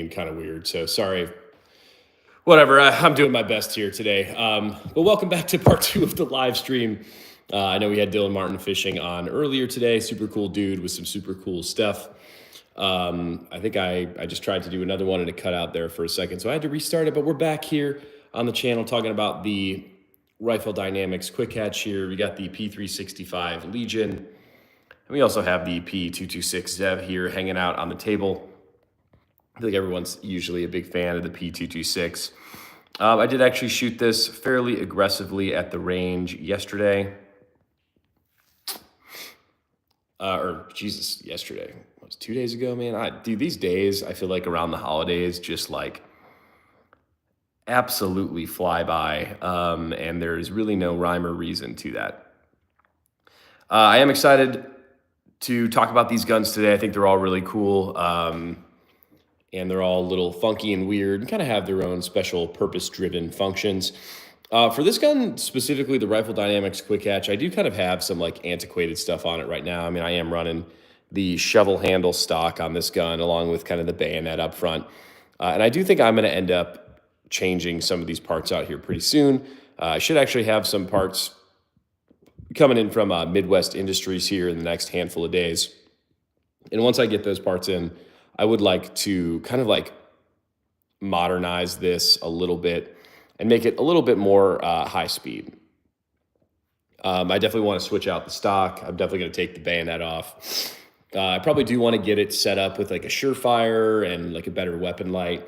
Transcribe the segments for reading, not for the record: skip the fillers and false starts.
being kind of weird. So sorry. Whatever, I'm doing my best here today. But welcome back to part 2 of the live stream. I know we had Dylan Martin fishing on earlier today. Super cool dude with some super cool stuff. I think I just tried to do another one and it cut out there for a second. So I had to restart it, but we're back here on the channel talking about the Rifle Dynamics Quick Hatch here. We got the P365 Legion. And we also have the P226 Zev here hanging out on the table. I think everyone's usually a big fan of the P226. I did actually shoot this fairly aggressively at the range yesterday. Yesterday. It was 2 days ago, man. Dude, these days, I feel like around the holidays, just like absolutely fly by. And there's really no rhyme or reason to that. I am excited to talk about these guns today. I think they're all really cool. And they're all a little funky and weird and kind of have their own special purpose-driven functions. For this gun, specifically the Rifle Dynamics Quick Hatch, I do kind of have some like antiquated stuff on it right now. I mean, I am running the shovel handle stock on this gun along with kind of the bayonet up front. And I do think I'm going to end up changing some of these parts out here pretty soon. I should actually have some parts coming in from Midwest Industries here in the next handful of days. And once I get those parts in, I would like to kind of like modernize this a little bit and make it a little bit more high speed. I definitely want to switch out the stock. I'm definitely going to take the bayonet off. I probably do want to get it set up with like a Surefire and like a better weapon light.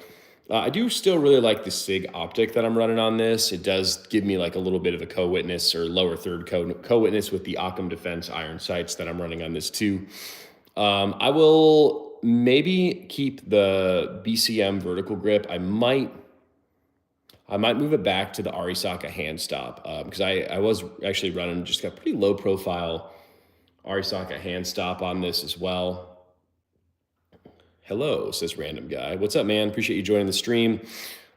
I do still really like the SIG optic that I'm running on this. It does give me like a little bit of a co-witness or lower third co-witness with the Occam Defense iron sights that I'm running on this too. I will maybe keep the BCM vertical grip. I might move it back to the Arisaka hand stop because I was actually running just got pretty low profile Arisaka hand stop on this as well. Hello, says random guy. What's up, man? Appreciate you joining the stream.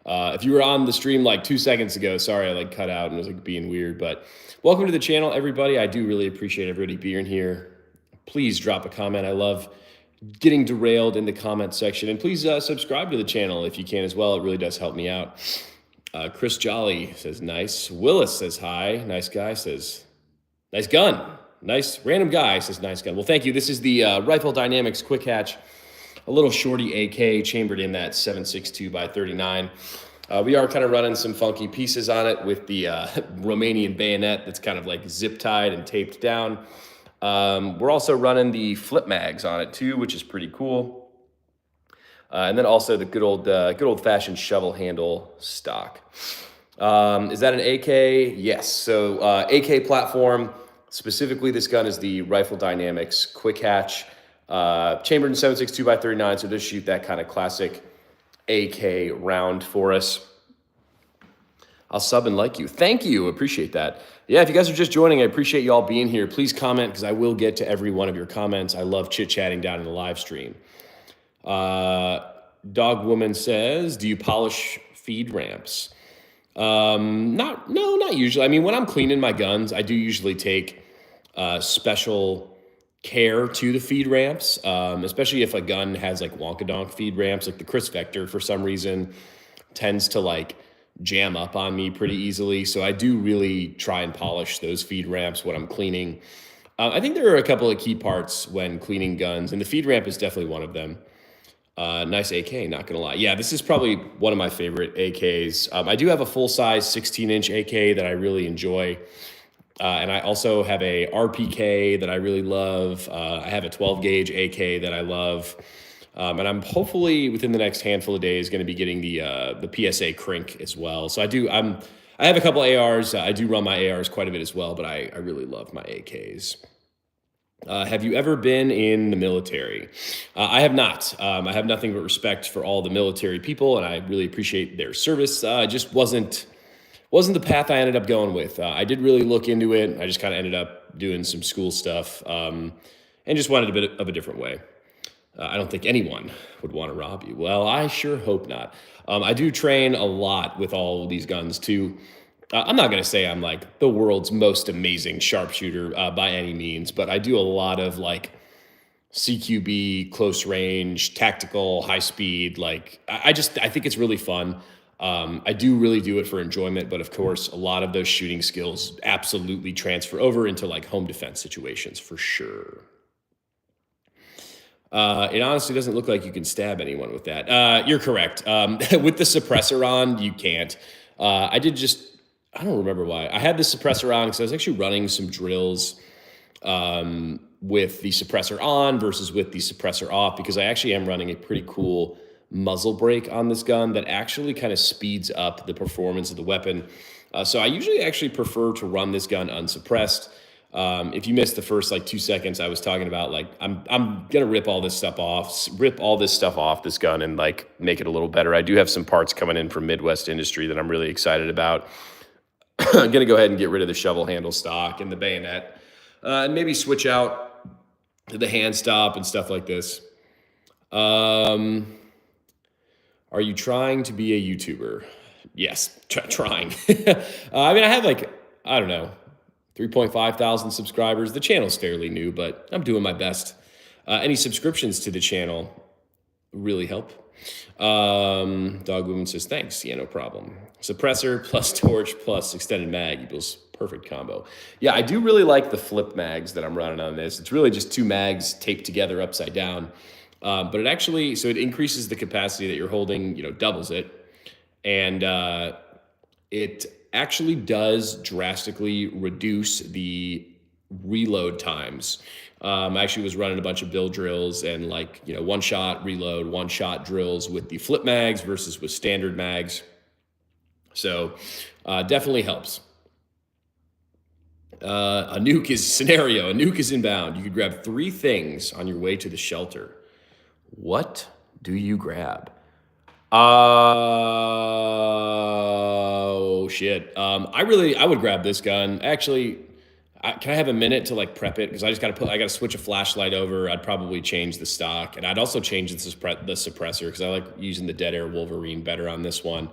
If you were on the stream like 2 seconds ago, sorry I like cut out and was like being weird, but welcome to the channel, everybody. I do really appreciate everybody being here. Please drop a comment. I love getting derailed in the comment section, and please subscribe to the channel if you can as well. It really does help me out. Chris Jolly says nice. Willis says hi. Nice guy says nice gun. Nice random guy says nice gun. Well, thank you. This is the Rifle Dynamics Quick Hatch, a little shorty AK chambered in that 7.62 by 39. We are kind of running some funky pieces on it with the Romanian bayonet that's kind of like zip tied and taped down. We're also running the flip mags on it too, which is pretty cool. And then also the good old fashioned shovel handle stock. Is that an AK? Yes. So AK platform, specifically this gun is the Rifle Dynamics Quick Hatch, chambered in 7.62 by 39. So just shoot that kind of classic AK round for us. I'll sub and like you. Thank you. Appreciate that. Yeah, if you guys are just joining, I appreciate you all being here. Please comment because I will get to every one of your comments. I love chit-chatting down in the live stream. Dog Woman says, do you polish feed ramps? Not usually. I mean, when I'm cleaning my guns, I do usually take special care to the feed ramps, especially if a gun has like wonkadonk feed ramps, like the Chris Vector for some reason tends to like jam up on me pretty easily. So I do really try and polish those feed ramps when I'm cleaning. I think there are a couple of key parts when cleaning guns, and the feed ramp is definitely one of them. Nice AK, not gonna lie. Yeah, this is probably one of my favorite AKs. I do have a full-size 16-inch AK that I really enjoy. And I also have a RPK that I really love. I have a 12-gauge AK that I love. And I'm hopefully within the next handful of days going to be getting the PSA Crink as well. So I have a couple ARs. I do run my ARs quite a bit as well, but I really love my AKs. Have you ever been in the military? I have not. I have nothing but respect for all the military people, and I really appreciate their service. Just wasn't the path I ended up going with. I did really look into it. I just kind of ended up doing some school stuff and just wanted a bit of a different way. I don't think anyone would want to rob you. Well, I sure hope not. I do train a lot with all of these guns too. I'm not going to say I'm like the world's most amazing sharpshooter by any means, but I do a lot of like CQB, close range, tactical, high speed. Like I think it's really fun. I do really do it for enjoyment, but of course, a lot of those shooting skills absolutely transfer over into like home defense situations for sure. It honestly doesn't look like you can stab anyone with that. You're correct. With the suppressor on, you can't. I don't remember why. I had the suppressor on because I was actually running some drills with the suppressor on versus with the suppressor off, because I actually am running a pretty cool muzzle brake on this gun that actually kind of speeds up the performance of the weapon. So I usually actually prefer to run this gun unsuppressed. If you missed the first like 2 seconds, I was talking about like I'm gonna rip all this stuff off this gun and like make it a little better. I do have some parts coming in from Midwest Industry that I'm really excited about. I'm gonna go ahead and get rid of the shovel handle stock and the bayonet, and maybe switch out to the hand stop and stuff like this. Are you trying to be a YouTuber? Yes, trying. I mean, I have like, I don't know, 3.5 thousand subscribers. The channel's fairly new, but I'm doing my best. Any subscriptions to the channel really help. Dog Woman says, thanks. Yeah, no problem. Suppressor plus torch plus extended mag equals perfect combo. Yeah, I do really like the flip mags that I'm running on this. It's really just 2 mags taped together upside down. But it actually, so it increases the capacity that you're holding, doubles it. And it actually does drastically reduce the reload times. I actually was running a bunch of bill drills and like, 1-shot reload, 1-shot drills with the flip mags versus with standard mags. So definitely helps. A nuke is inbound. You could grab 3 things on your way to the shelter. What do you grab? Oh shit. I would grab this gun. Actually, can I have a minute to like prep it? Because I gotta switch a flashlight over. I'd probably change the stock, and I'd also change the suppressor because I like using the Dead Air Wolverine better on this one.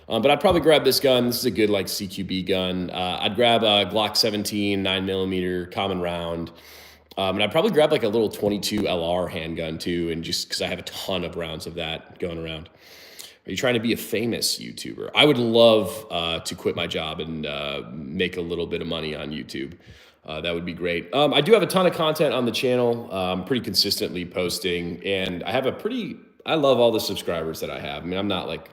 But I'd probably grab this gun. This is a good like CQB gun. I'd grab a Glock 17 9mm common round. And I'd probably grab like a little 22 LR handgun too, and just because I have a ton of rounds of that going around. Are you trying to be a famous YouTuber? I would love to quit my job and make a little bit of money on YouTube. That would be great. I do have a ton of content on the channel. I'm pretty consistently posting, and I love all the subscribers that I have. I mean, I'm not like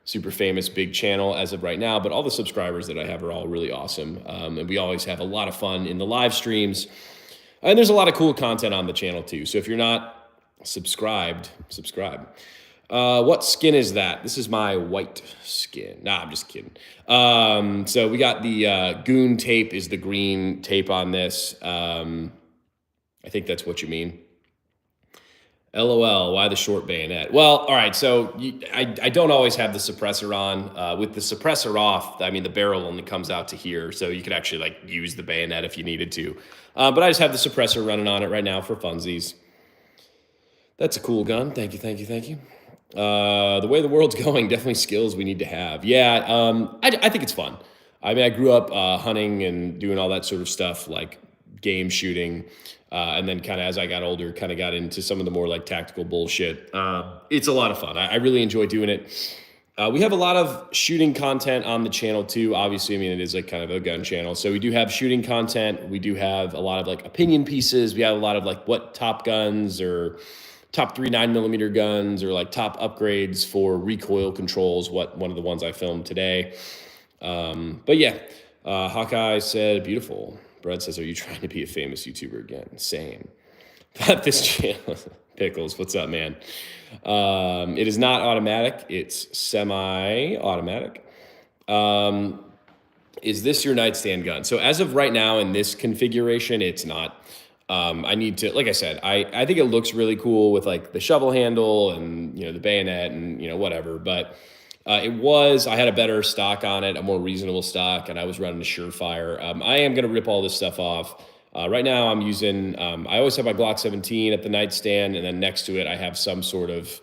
super famous big channel as of right now, but all the subscribers that I have are all really awesome. And we always have a lot of fun in the live streams. And there's a lot of cool content on the channel too. So if you're not subscribed, subscribe. What skin is that? This is my white skin. Nah, I'm just kidding. So we got the Goon tape is the green tape on this. I think that's what you mean. LOL, why the short bayonet? Well, all right, so I don't always have the suppressor on. With the suppressor off, I mean, the barrel only comes out to here, so you could actually like use the bayonet if you needed to. But I just have the suppressor running on it right now for funsies. That's a cool gun. Thank you, thank you, thank you. The way the world's going, definitely skills we need to have. Yeah, I think it's fun. I mean, I grew up hunting and doing all that sort of stuff, like game shooting. And then kind of as I got older, kind of got into some of the more like tactical bullshit. It's a lot of fun. I really enjoy doing it. We have a lot of shooting content on the channel too. Obviously, I mean, it is like kind of a gun channel. So we do have shooting content. We do have a lot of like opinion pieces. We have a lot of like what top guns or top 3 9mm guns or like top upgrades for recoil controls. One of the ones I filmed today. But yeah, Hawkeye said, beautiful. Brad says, are you trying to be a famous YouTuber again? Same. But this channel, Pickles, what's up, man? It is not automatic. It's semi-automatic. Is this your nightstand gun? So as of right now in this configuration, it's not. I need to, like I said, I think it looks really cool with like the shovel handle and, the bayonet and, whatever. But I had a better stock on it, a more reasonable stock, and I was running a Surefire. I am going to rip all this stuff off. Right now I'm using, I always have my Glock 17 at the nightstand, and then next to it I have some sort of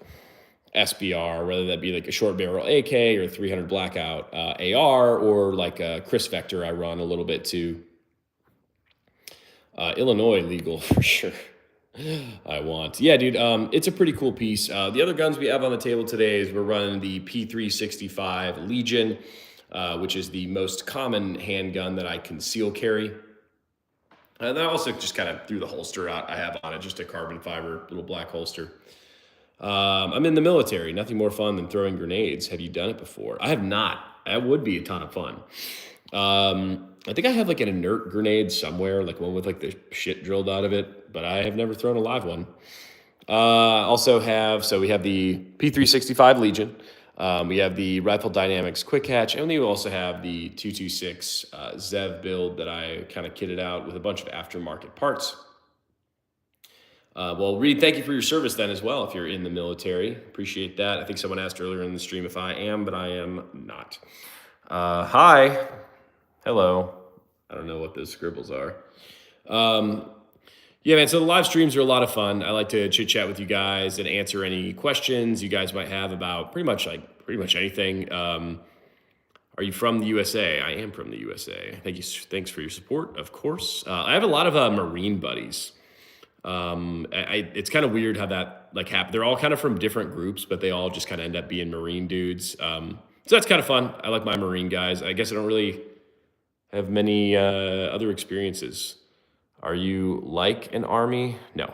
SBR, whether that be like a short barrel AK or 300 Blackout AR, or like a Chris Vector I run a little bit too. Illinois legal for sure. I want. Yeah, dude. It's a pretty cool piece. The other guns we have on the table today is we're running the P365 Legion, which is the most common handgun that I conceal carry. And then I also just kind of threw the holster out I have on it, just a carbon fiber little black holster. I'm in the military. Nothing more fun than throwing grenades. Have you done it before? I have not. That would be a ton of fun. I think I have like an inert grenade somewhere, like one with like the shit drilled out of it, but I have never thrown a live one. So we have the P365 Legion. We have the Rifle Dynamics Quick Hatch, and we also have the 226 Zev build that I kind of kitted out with a bunch of aftermarket parts. Well, Reed, thank you for your service then as well, if you're in the military. Appreciate that. I think someone asked earlier in the stream if I am, but I am not. Hi. Hello. I don't know what those scribbles are. Yeah, man, so the live streams are a lot of fun. I like to chit chat with you guys and answer any questions you guys might have about pretty much anything. Are you from the USA? I am from the USA. Thanks for your support, of course. I have a lot of Marine buddies. It's kind of weird how that like happened. They're all kind of from different groups, but they all just kind of end up being Marine dudes. So that's kind of fun. I like my Marine guys. I guess I don't really have many other experiences. Are you like an Army? No,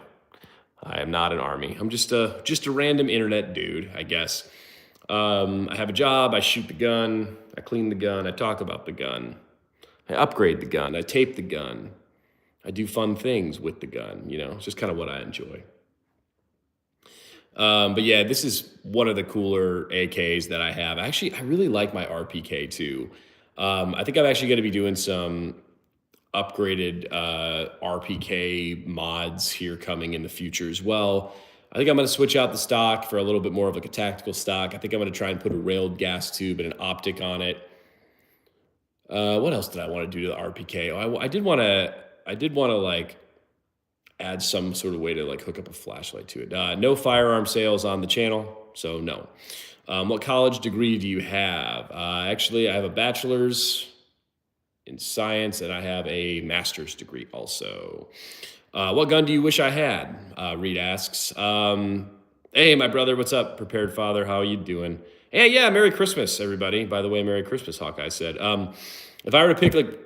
I am not an Army. I'm just a random internet dude, I guess. I have a job. I shoot the gun. I clean the gun. I talk about the gun. I upgrade the gun. I tape the gun. I do fun things with the gun. It's just kind of what I enjoy. But yeah, this is one of the cooler AKs that I have. Actually, I really like my RPK too. I think I'm actually going to be doing some upgraded RPK mods here coming in the future as well. I think I'm going to switch out the stock for a little bit more of like a tactical stock. I think I'm going to try and put a railed gas tube and an optic on it. What else did I want to do to the RPK? I did want to like add some sort of way to like hook up a flashlight to it. No firearm sales on the channel, so no. What college degree do you have? Actually, I have a bachelor's in science, and I have a master's degree also. What gun do you wish I had? Reed asks. Hey, my brother, what's up? Prepared father, how are you doing? Hey, yeah, Merry Christmas, everybody. By the way, Merry Christmas, Hawkeye said. If I were to pick, like,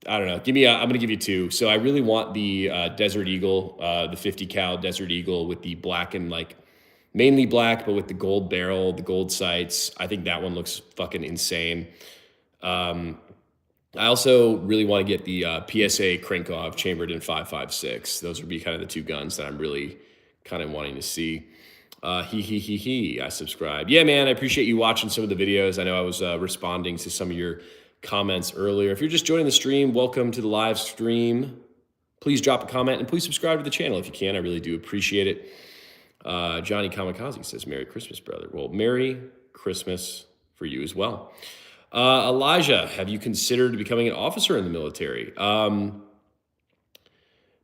I don't know, I'm gonna give you two. So I really want the Desert Eagle, the 50 cal Desert Eagle with the black and like, mainly black, but with the gold barrel, the gold sights. I think that one looks fucking insane. I also really want to get the PSA Krinkov chambered in 5.56. Those would be kind of the two guns that I'm really kind of wanting to see. I subscribed. Yeah, man, I appreciate you watching some of the videos. I know I was responding to some of your comments earlier. If you're just joining the stream, welcome to the live stream. Please drop a comment and please subscribe to the channel if you can. I really do appreciate it. Johnny Kamikaze says, Merry Christmas, brother. Well, Merry Christmas for you as well. Elijah, have you considered becoming an officer in the military? To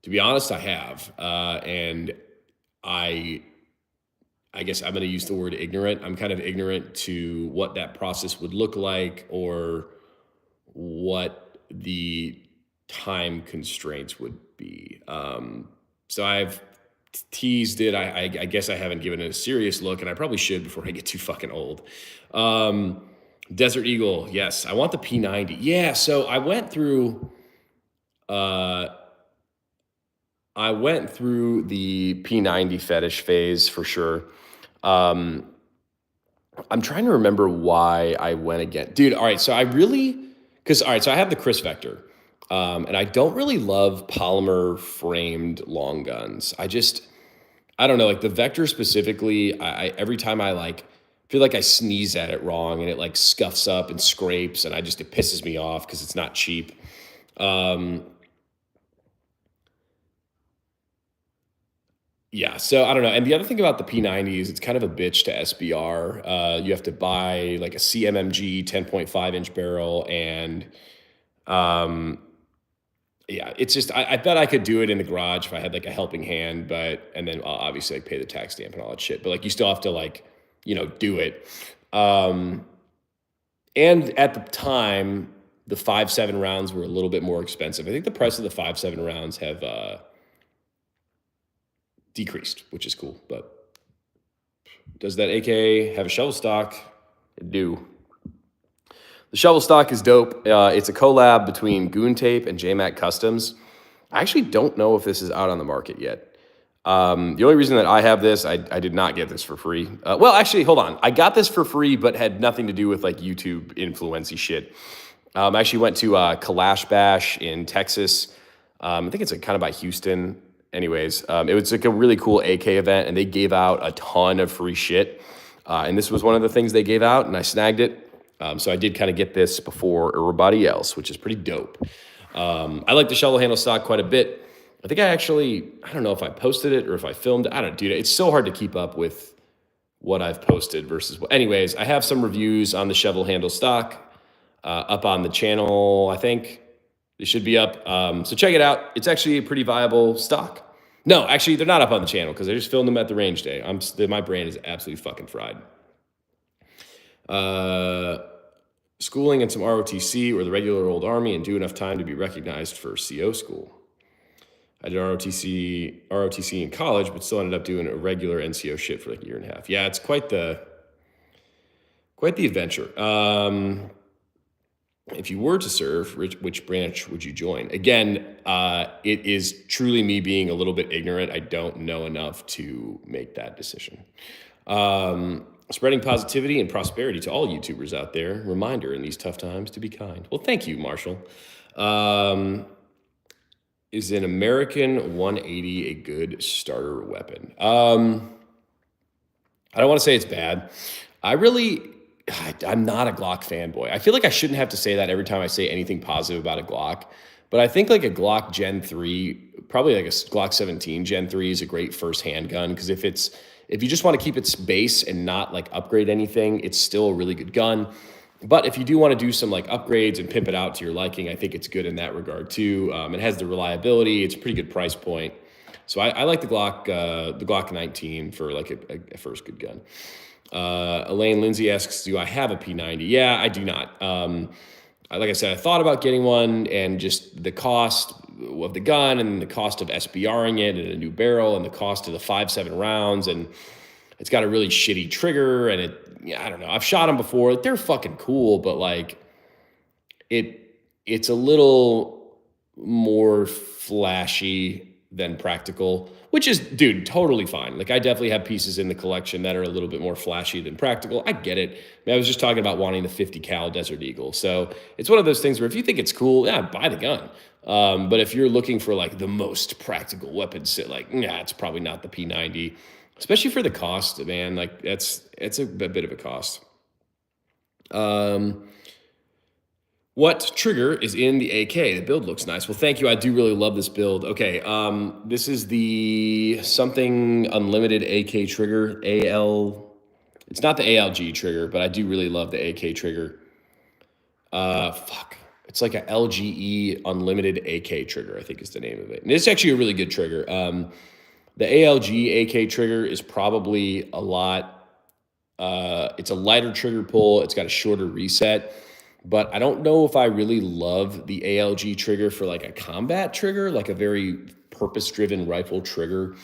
be honest, I have. And I guess I'm going to use the word ignorant. I'm kind of ignorant to what that process would look like or what the time constraints would be. So I've teased it. I guess I haven't given it a serious look, and I probably should before I get too fucking old. Desert Eagle, yes. I want the P90. Yeah, so I went through the P90 fetish phase for sure. I'm trying to remember why I went again. Dude, all right, so I have the Chris Vector. And I don't really love polymer framed long guns. I don't know, like the Vector specifically, every time I like feel like I sneeze at it wrong and it like scuffs up and scrapes and it pisses me off because it's not cheap. Yeah, so I don't know. And the other thing about the P90 is it's kind of a bitch to SBR. You have to buy like a CMMG 10.5 inch barrel and yeah, it's just, I bet I could do it in the garage if I had like a helping hand, and then I'll obviously like pay the tax stamp and all that shit. But like, you still have to like, do it. And at the time, the 5.7 rounds were a little bit more expensive. I think the price of the 5.7 rounds have decreased, which is cool. But does that AK have a shovel stock? It do. The shovel stock is dope. It's a collab between Goon Tape and JMac Customs. I actually don't know if this is out on the market yet. The only reason that I have this, I did not get this for free. Well, actually, hold on. I got this for free, but had nothing to do with like YouTube influency shit. I actually went to Kalash Bash in Texas. I think it's kind of by Houston. Anyways, it was like a really cool AK event, and they gave out a ton of free shit. And this was one of the things they gave out, and I snagged it. So I did kind of get this before everybody else, which is pretty dope. I like the shovel handle stock quite a bit. I think I don't know if I posted it or if I filmed it. I don't know, dude. It's so hard to keep up with what I've posted versus what. Anyways, I have some reviews on the shovel handle stock up on the channel. I think it should be up. So check it out. It's actually a pretty viable stock. No, actually, they're not up on the channel because I just filmed them at the range day. My brain is absolutely fucking fried. Schooling and some ROTC or the regular old Army and do enough time to be recognized for CO school. I did ROTC in college, but still ended up doing a regular NCO shit for like a year and a half. Yeah, it's quite the adventure. If you were to serve, which branch would you join? Again, it is truly me being a little bit ignorant. I don't know enough to make that decision. Spreading positivity and prosperity to all YouTubers out there. Reminder in these tough times to be kind. Well, thank you, Marshall. Is an American 180 a good starter weapon? I don't want to say it's bad. I'm not a Glock fanboy. I feel like I shouldn't have to say that every time I say anything positive about a Glock, but I think like a Glock Gen 3, probably like a Glock 17 Gen 3 is a great first handgun because if you just want to keep its base and not like upgrade anything, it's still a really good gun. But if you do want to do some like upgrades and pimp it out to your liking, I think it's good in that regard too. It has the reliability. It's a pretty good price point. So I like the Glock 19 for like a first good gun. Elaine Lindsay asks, do I have a P90? Yeah, I do not. Like I said, I thought about getting one and just the cost of the gun and the cost of SBRing it and a new barrel and the cost of the 5.7 rounds. And it's got a really shitty trigger and I don't know. I've shot them before. They're fucking cool, but like it's a little more flashy than practical, which is, dude, totally fine. Like I definitely have pieces in the collection that are a little bit more flashy than practical. I get it. I was just talking about wanting the 50 cal Desert Eagle. So it's one of those things where if you think it's cool, yeah, buy the gun. But if you're looking for like the most practical weapon set, like, it's probably not the P90. Especially for the cost, man. Like it's a bit of a cost. What trigger is in the AK? The build looks nice. Well, thank you. I do really love this build. Okay, this is the something unlimited AK trigger. It's not the ALG trigger, but I do really love the AK trigger. It's like a LGE unlimited AK trigger, I think is the name of it. And it's actually a really good trigger. The ALG AK trigger is probably a lot, it's a lighter trigger pull. It's got a shorter reset, but I don't know if I really love the ALG trigger for like a combat trigger, like a very purpose-driven rifle trigger.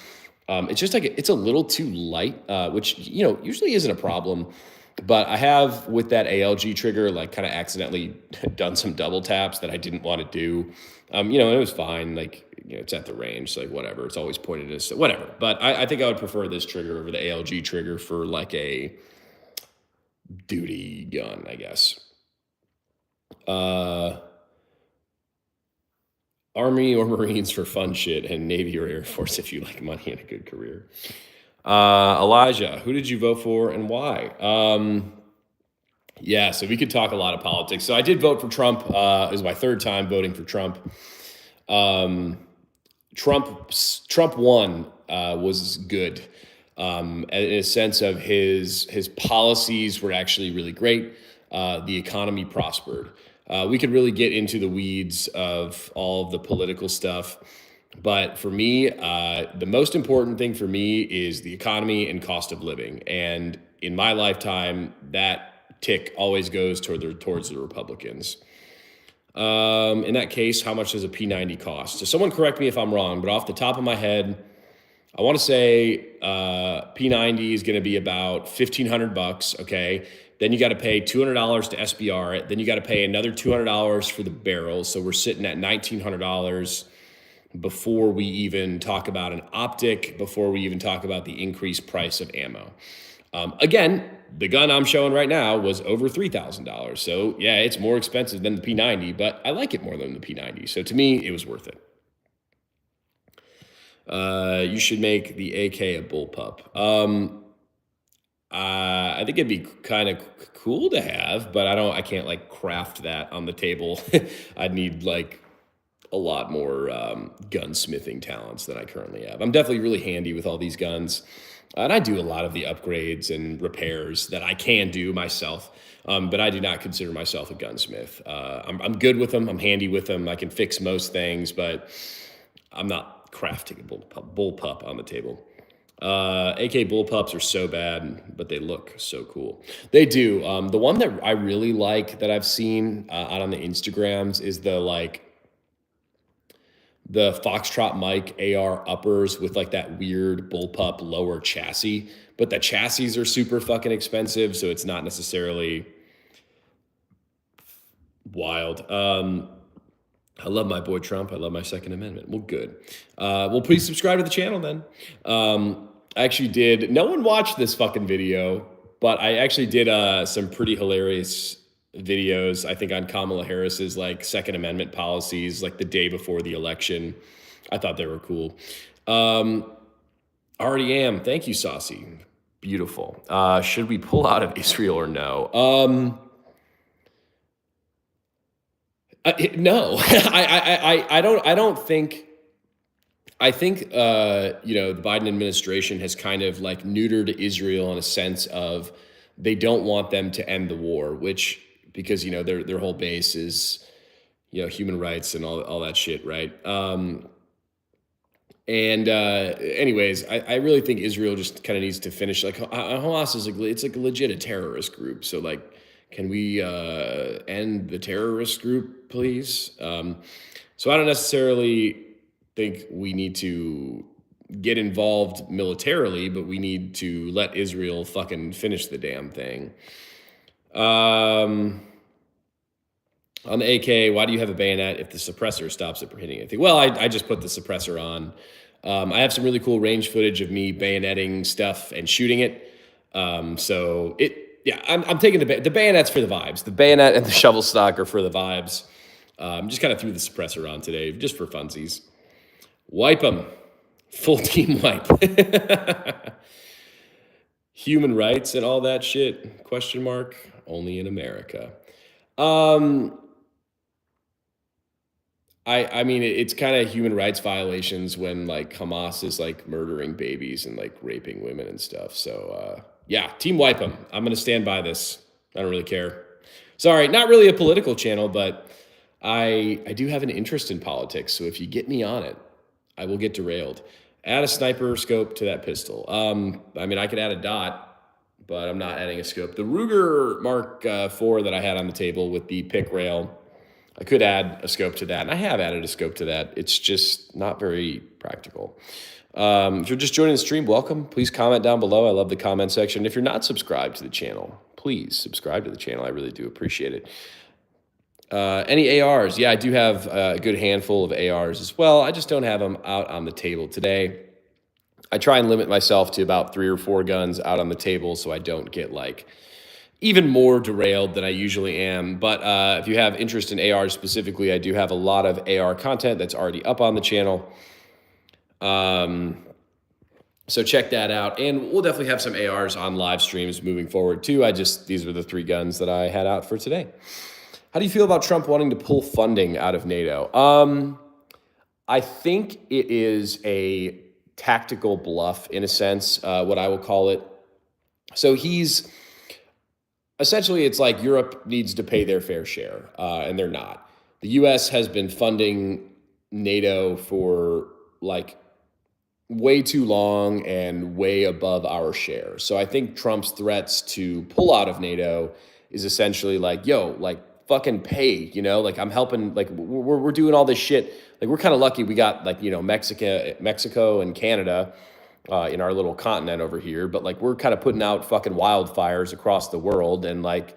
It's just like, it's a little too light, which, usually isn't a problem. But I have, with that ALG trigger, like kind of accidentally done some double taps that I didn't want to do. And it was fine. Like, it's at the range, so like whatever. It's always pointed at whatever. But I think I would prefer this trigger over the ALG trigger for like a duty gun, I guess. Army or Marines for fun shit, and Navy or Air Force if you like money and a good career. Elijah, who did you vote for and why? Yeah, so we could talk a lot of politics. So I did vote for Trump. It was my third time voting for Trump. Trump won was good in a sense of his policies were actually really great. The economy prospered. We could really get into the weeds of all of the political stuff. But for me, the most important thing for me is the economy and cost of living. And in my lifetime, that tick always goes towards the Republicans. In that case, how much does a P90 cost? So someone correct me if I'm wrong, but off the top of my head, I want to say P90 is going to be about $1,500. Okay. Then you got to pay $200 to SBR it. Then you got to pay another $200 for the barrel. So we're sitting at $1,900 before we even talk about an optic, before we even talk about the increased price of ammo. Again, the gun I'm showing right now was over $3,000. So yeah, it's more expensive than the P90, but I like it more than the P90. So to me, it was worth it. You should make the AK a bullpup. I think it'd be kind of cool to have, but I can't like craft that on the table. I'd need like a lot more gunsmithing talents than I currently have. I'm definitely really handy with all these guns. And I do a lot of the upgrades and repairs that I can do myself. But I do not consider myself a gunsmith. I'm good with them. I'm handy with them. I can fix most things, but I'm not crafting a bullpup on the table. AK bullpups are so bad, but they look so cool. They do. The one that I really like that I've seen out on the Instagrams is the Foxtrot Mike AR uppers with like that weird bullpup lower chassis, but the chassis are super fucking expensive, so it's not necessarily wild. I love my boy Trump. I love my Second Amendment. Well, good. Well, please subscribe to the channel then. I actually did. No one watched this fucking video, but I actually did some pretty hilarious videos, I think, on Kamala Harris's like Second Amendment policies, like the day before the election. I thought they were cool. Already am. Thank you, Saucy. Beautiful. Should we pull out of Israel or no? No, I don't think. I think you know, the Biden administration has kind of like neutered Israel in a sense of they don't want them to end the war, which because you know their whole base is you know human rights and all that shit, right? Anyways, I really think Israel just kind of needs to finish. Like Hamas is it's like legit a terrorist group, so like. Can we end the terrorist group, please? So I don't necessarily think we need to get involved militarily, but we need to let Israel fucking finish the damn thing. On the AK, why do you have a bayonet if the suppressor stops it from hitting anything? Well, I just put the suppressor on. I have some really cool range footage of me bayoneting stuff and shooting it. So yeah, I'm taking the bayonets for the vibes. The bayonet and the shovel stock are for the vibes. Just kind of threw the suppressor on today, just for funsies. Wipe them. Full team wipe. Human rights and all that shit, question mark, only in America. I mean, it's kind of human rights violations when like Hamas is like murdering babies and like raping women and stuff. So, yeah, team wipe them. I'm going to stand by this. I don't really care. Sorry, not really a political channel, but I do have an interest in politics. So if you get me on it, I will get derailed. Add a sniper scope to that pistol. I mean, I could add a dot, but I'm not adding a scope. The Ruger Mark IV that I had on the table with the pick rail, I could add a scope to that, and I have added a scope to that. It's just not very practical. If you're just joining the stream, welcome. Please comment down below. I love the comment section. If you're not subscribed to the channel, please subscribe to the channel. I really do appreciate it. Any ARs? Yeah, I do have a good handful of ARs as well. I just don't have them out on the table today. I try and limit myself to about 3 or 4 guns out on the table so I don't get like even more derailed than I usually am. But if you have interest in ARs specifically, I do have a lot of AR content that's already up on the channel. So check that out, and we'll definitely have some ARs on live streams moving forward too. These are the 3 guns that I had out for today. How do you feel about Trump wanting to pull funding out of NATO? I think it is a tactical bluff in a sense, what I will call it. So he's essentially, it's like Europe needs to pay their fair share, and they're not. The U.S. has been funding NATO for like way too long and way above our share. So I think Trump's threats to pull out of NATO is essentially like, yo, like fucking pay, you know, like I'm helping, like we're doing all this shit. Like we're kind of lucky we got like, you know, Mexico and Canada in our little continent over here, but like we're kind of putting out fucking wildfires across the world, and like,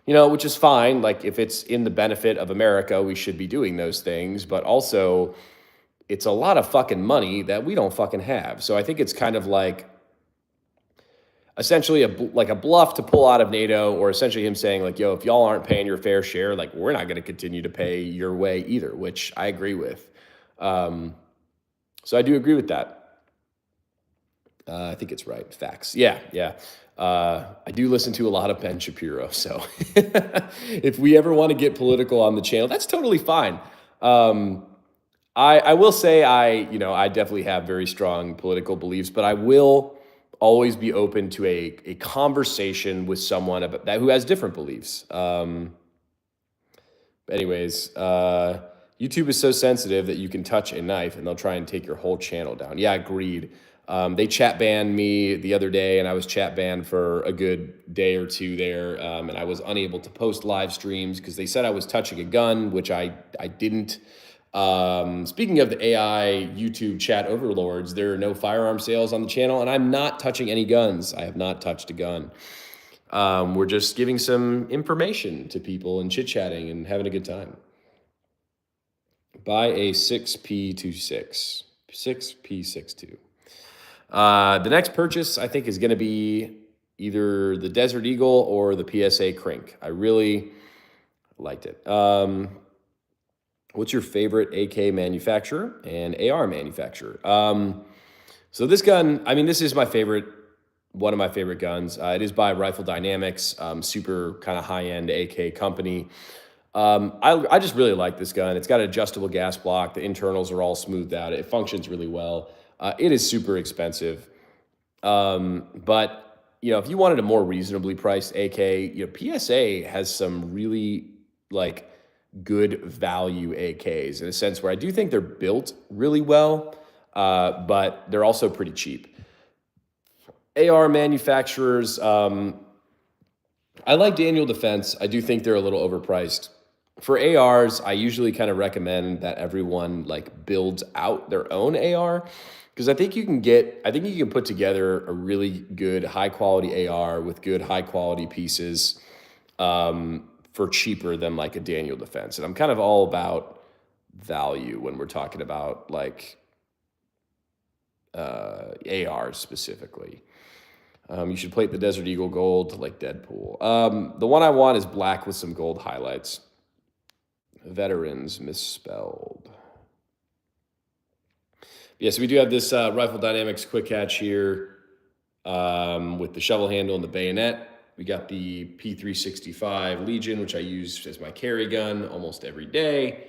which is fine. Like if it's in the benefit of America, we should be doing those things, but also it's a lot of fucking money that we don't fucking have. So I think it's kind of like essentially like a bluff to pull out of NATO, or essentially him saying like, yo, if y'all aren't paying your fair share, like we're not going to continue to pay your way either, which I agree with. So I do agree with that. I think it's right. Facts. Yeah. I do listen to a lot of Ben Shapiro. So if we ever want to get political on the channel, that's totally fine. I will say I definitely have very strong political beliefs, but I will always be open to a conversation with someone about that who has different beliefs. Anyways, YouTube is so sensitive that you can touch a knife and they'll try and take your whole channel down. Yeah, agreed. They chat banned me the other day, and I was chat banned for a good day or two there, and I was unable to post live streams because they said I was touching a gun, which I didn't. Speaking of the AI YouTube chat overlords, there are no firearm sales on the channel, and I'm not touching any guns. I have not touched a gun. We're just giving some information to people and chit-chatting and having a good time. Buy a 6P26, 6P62. The next purchase, I think, is going to be either the Desert Eagle or the PSA Crink. I really liked it. What's your favorite AK manufacturer and AR manufacturer? So this gun, I mean, this is my favorite, one of my favorite guns. It is by Rifle Dynamics, super kind of high-end AK company. I just really like this gun. It's got an adjustable gas block. The internals are all smoothed out. It functions really well. It is super expensive. But, if you wanted a more reasonably priced AK, PSA has some really like good value AKs in a sense where I do think they're built really well, but they're also pretty cheap. AR manufacturers, I like Daniel Defense. I do think they're a little overpriced. For ARs, I usually kind of recommend that everyone like builds out their own AR, because I think you can put together a really good high quality AR with good high quality pieces for cheaper than like a Daniel Defense. And I'm kind of all about value when we're talking about like ARs specifically. You should plate the Desert Eagle gold like Deadpool. The one I want is black with some gold highlights. Veterans misspelled. Yeah, so we do have this Rifle Dynamics quick catch here with the shovel handle and the bayonet. We got the P365 Legion, which I use as my carry gun almost every day.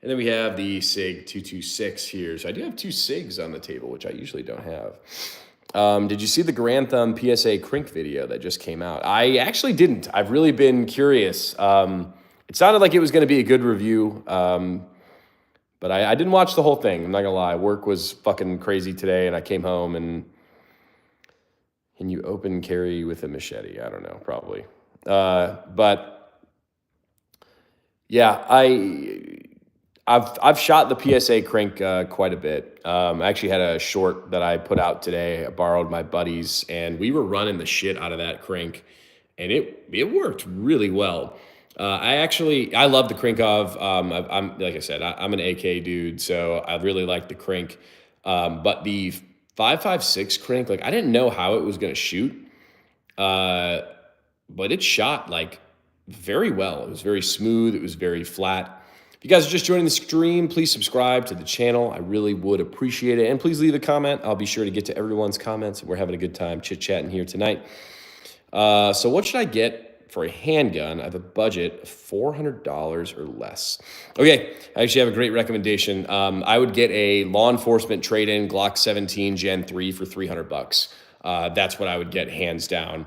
And then we have the SIG 226 here. So I do have two SIGs on the table, which I usually don't have. Did you see the Grand Thumb PSA Crink video that just came out? I actually didn't. I've really been curious. It sounded like it was going to be a good review, but I didn't watch the whole thing. I'm not going to lie. Work was fucking crazy today, and I came home and you open carry with a machete. I don't know, probably. But yeah, I've shot the PSA Crink quite a bit. I actually had a short that I put out today. I borrowed my buddy's, and we were running the shit out of that Crink, and it worked really well. I love the Krinkov. I'm like I said, I'm an AK dude, so I really like the Crink. But the 5.56 Crink, like I didn't know how it was going to shoot, but it shot like very well. It was very smooth. It was very flat. If you guys are just joining the stream, please subscribe to the channel. I really would appreciate it. And please leave a comment. I'll be sure to get to everyone's comments. We're having a good time chit-chatting here tonight. So what should I get for a handgun? I have a budget of $400 or less. Okay, I actually have a great recommendation. I would get a law enforcement trade-in Glock 17 Gen 3 for $300. That's what I would get, hands down.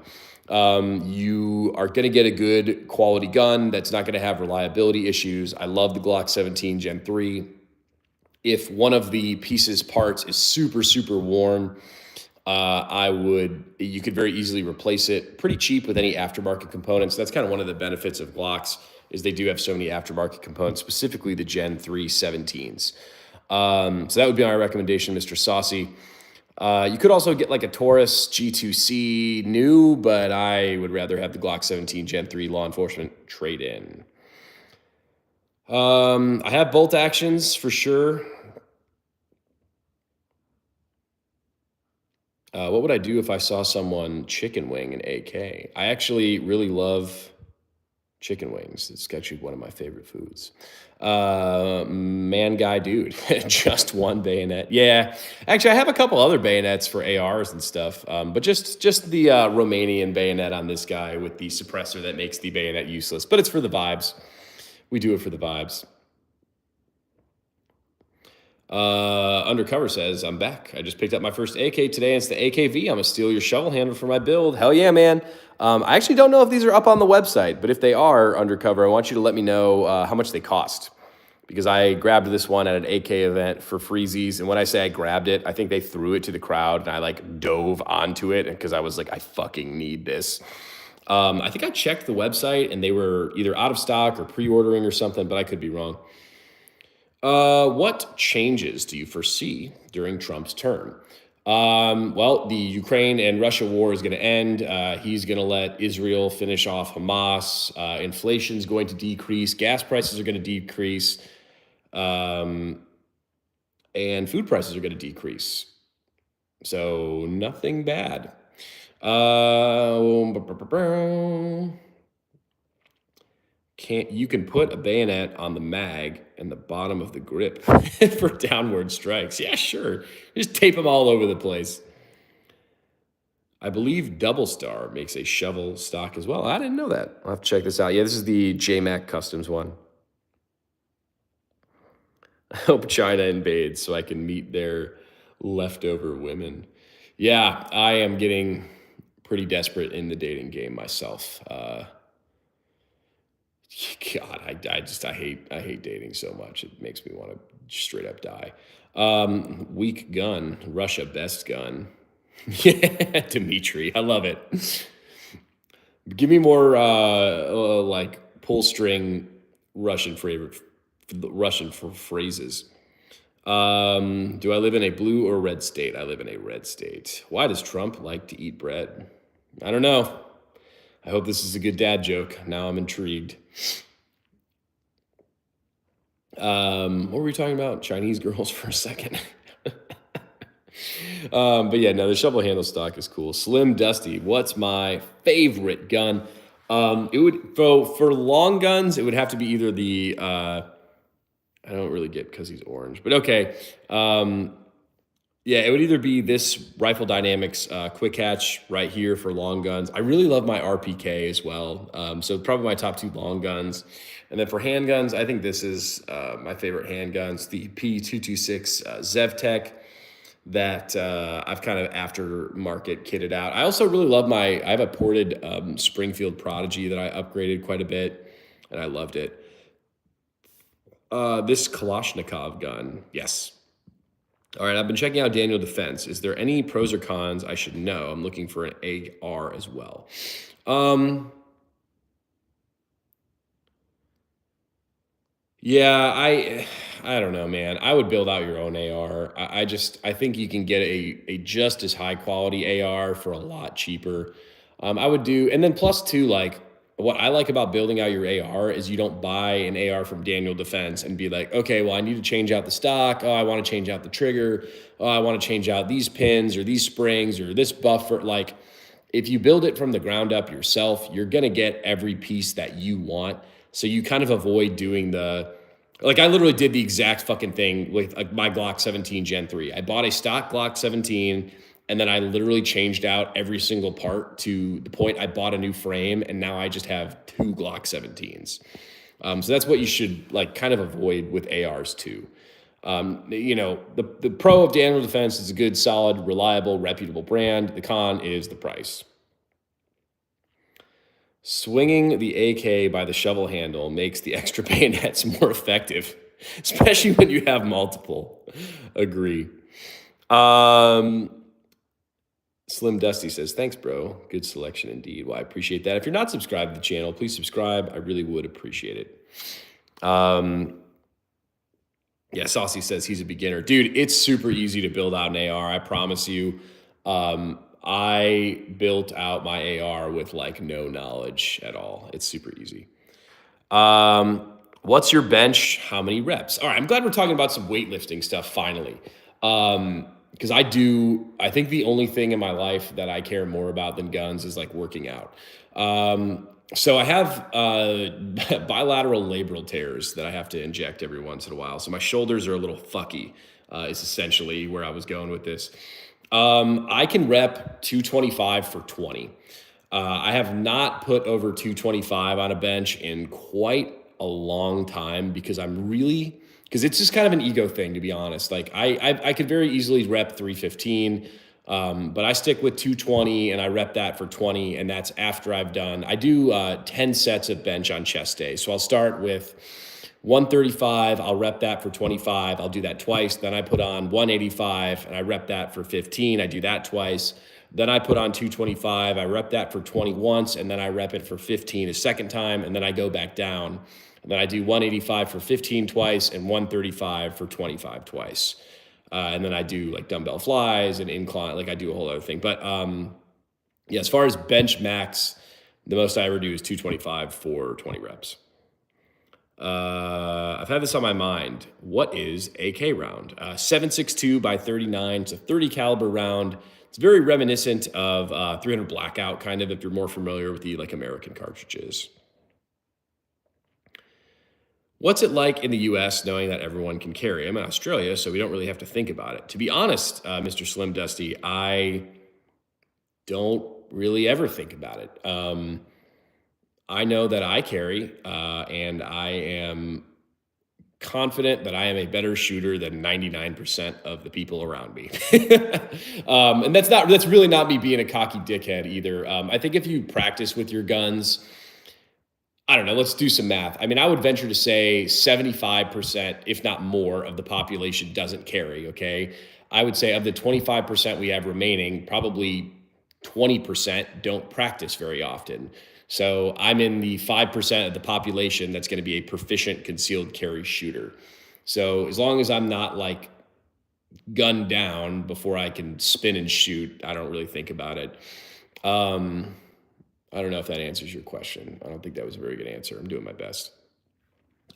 You are going to get a good quality gun that's not going to have reliability issues. I love the Glock 17 Gen 3. If one of the pieces parts is super, super worn, you could very easily replace it pretty cheap with any aftermarket components. That's kind of one of the benefits of Glocks, is they do have so many aftermarket components, specifically the Gen 3 17s. So that would be my recommendation, Mr. Saucy. You could also get like a Taurus G2C new, but I would rather have the Glock 17 Gen 3 law enforcement trade-in. I have bolt actions for sure. What would I do if I saw someone chicken wing an AK? I actually really love chicken wings. It's actually one of my favorite foods. Man, guy, dude, just one bayonet. Yeah, actually, I have a couple other bayonets for ARs and stuff, but just the Romanian bayonet on this guy with the suppressor that makes the bayonet useless. But it's for the vibes. We do it for the vibes. Undercover says, I'm back. I just picked up my first AK today. And it's the AKV. I'm going to steal your shovel handle for my build. Hell yeah, man. I actually don't know if these are up on the website, but if they are, Undercover, I want you to let me know how much they cost. Because I grabbed this one at an AK event for freezies. And when I say I grabbed it, I think they threw it to the crowd and I like dove onto it because I was like, I fucking need this. I think I checked the website and they were either out of stock or pre-ordering or something, but I could be wrong. What changes do you foresee during Trump's term? Well, the Ukraine and Russia war is going to end. He's going to let Israel finish off Hamas. Inflation's going to decrease. Gas prices are going to decrease. And food prices are going to decrease. So nothing bad. You can put a bayonet on the mag and the bottom of the grip for downward strikes. Yeah, sure. Just tape them all over the place. I believe Double Star makes a shovel stock as well. I didn't know that. I'll have to check this out. Yeah, this is the JMac Customs one. I hope China invades so I can meet their leftover women. Yeah, I am getting pretty desperate in the dating game myself. God, I hate dating so much. It makes me want to straight up die. Weak gun, Russia best gun. Yeah, Dimitri, I love it. Give me more like pull string Russian for phrases. Do I live in a blue or red state? I live in a red state. Why does Trump like to eat bread? I don't know. I hope this is a good dad joke. Now I'm intrigued. What were we talking about? Chinese girls for a second. But yeah, no, the shovel handle stock is cool. Slim Dusty, what's my favorite gun? It would for long guns, it would have to be either the I don't really get because he's orange, but okay. Yeah, it would either be this Rifle Dynamics Quick Hatch right here for long guns. I really love my RPK as well. So probably my top two long guns. And then for handguns, I think this is my favorite handguns, the P226 ZevTech that I've kind of aftermarket kitted out. I also really love I have a ported Springfield Prodigy that I upgraded quite a bit, and I loved it. This Kalashnikov gun, yes. All right, I've been checking out Daniel Defense. Is there any pros or cons I should know? I'm looking for an AR as well. Yeah, I don't know, man. I would build out your own AR. I think you can get a just as high quality AR for a lot cheaper. I would do, and then plus two, like what I like about building out your AR is you don't buy an AR from Daniel Defense and be like, okay, well, I need to change out the stock. Oh, I want to change out the trigger. Oh, I want to change out these pins or these springs or this buffer. Like, if you build it from the ground up yourself, you're going to get every piece that you want. So you kind of avoid doing like I literally did the exact fucking thing with my Glock 17 Gen 3. I bought a stock Glock 17 and then I literally changed out every single part to the point I bought a new frame and now I just have two Glock 17s. So that's what you should like kind of avoid with ARs too. The pro of Daniel Defense is a good, solid, reliable, reputable brand. The con is the price. Swinging the AK by the shovel handle makes the extra bayonets more effective, especially when you have multiple. Agree. Slim Dusty says, thanks, bro. Good selection indeed. Well, I appreciate that. If you're not subscribed to the channel, please subscribe. I really would appreciate it. Yeah, Saucy says he's a beginner. Dude, it's super easy to build out an AR. I promise you. I built out my AR with like no knowledge at all. It's super easy. What's your bench? How many reps? All right, I'm glad we're talking about some weightlifting stuff finally. Because I think the only thing in my life that I care more about than guns is like working out. So I have bilateral labral tears that I have to inject every once in a while. So my shoulders are a little fucky, is essentially where I was going with this. I can rep 225 for 20. I have not put over 225 on a bench in quite a long time because because it's just kind of an ego thing, to be honest. Like I could very easily rep 315, but I stick with 220 and I rep that for 20. And that's after I do 10 sets of bench on chest day. So I'll start with 135, I'll rep that for 25. I'll do that twice. Then I put on 185 and I rep that for 15. I do that twice. Then I put on 225. I rep that for 20 once, and then I rep it for 15 a second time, and then I go back down. And then I do 185 for 15 twice and 135 for 25 twice. And then I do like dumbbell flies and incline, like I do a whole other thing. But yeah, as far as bench max, the most I ever do is 225 for 20 reps. I've had this on my mind. What is AK round? 7.62 by 39. It's a 30 caliber round. It's very reminiscent of 300 Blackout, kind of, if you're more familiar with the like American cartridges. What's it like in the US knowing that everyone can carry? I'm in Australia, so we don't really have to think about it. To be honest, Mr. Slim Dusty, I don't really ever think about it. I know that I carry, and I am confident that I am a better shooter than 99% of the people around me. And that's really not me being a cocky dickhead either. I think if you practice with your guns, I don't know, let's do some math. I mean, I would venture to say 75%, if not more, of the population doesn't carry, okay? I would say of the 25% we have remaining, probably 20% don't practice very often. So I'm in the 5% of the population that's going to be a proficient concealed carry shooter. So as long as I'm not like gunned down before I can spin and shoot, I don't really think about it. I don't know if that answers your question. I don't think that was a very good answer. I'm doing my best.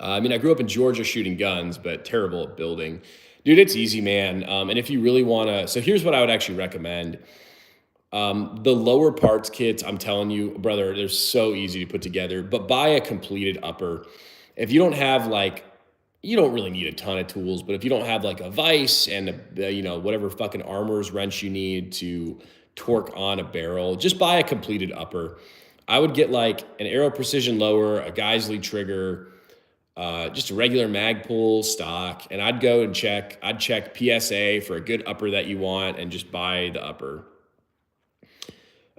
I mean, I grew up in Georgia shooting guns, but terrible at building. Dude, it's easy, man. And if you really want to, so here's what I would actually recommend. The lower parts kits, I'm telling you, brother, they're so easy to put together, but buy a completed upper. If you don't have you don't really need a ton of tools, but if you don't have like a vise and whatever fucking armor's wrench you need to torque on a barrel, just buy a completed upper. I would get like an Aero Precision lower, a Geisley trigger, just a regular mag pull stock, and I'd check PSA for a good upper that you want and just buy the upper.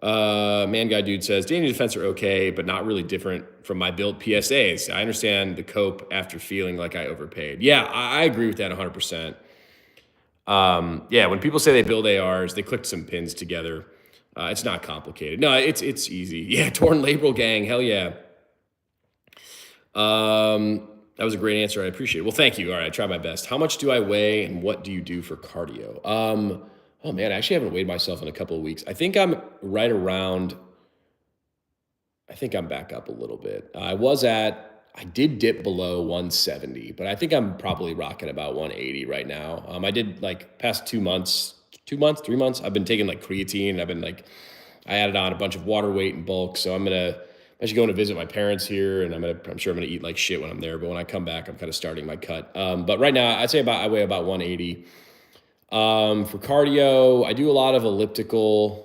Man Guy Dude says, Danny Defense are okay, but not really different from my built PSAs. I understand the cope after feeling like I overpaid. Yeah, I agree with that 100%. Yeah, when people say they build ARs, they click some pins together. It's not complicated. No, it's easy. Yeah, Torn Label Gang, hell yeah. That was a great answer. I appreciate it. Well, thank you. All right, I try my best. How much do I weigh and what do you do for cardio? Oh man, I actually haven't weighed myself in a couple of weeks. I think I'm right around, I think I'm back up a little bit. I did dip below 170, but I think I'm probably rocking about 180 right now. I did like past 3 months, I've been taking like creatine. I added on a bunch of water weight and bulk. So I'm actually going to visit my parents here, and I'm sure I'm gonna eat like shit when I'm there. But when I come back, I'm kind of starting my cut. But right now, I'd say I weigh about 180. For cardio, I do a lot of elliptical.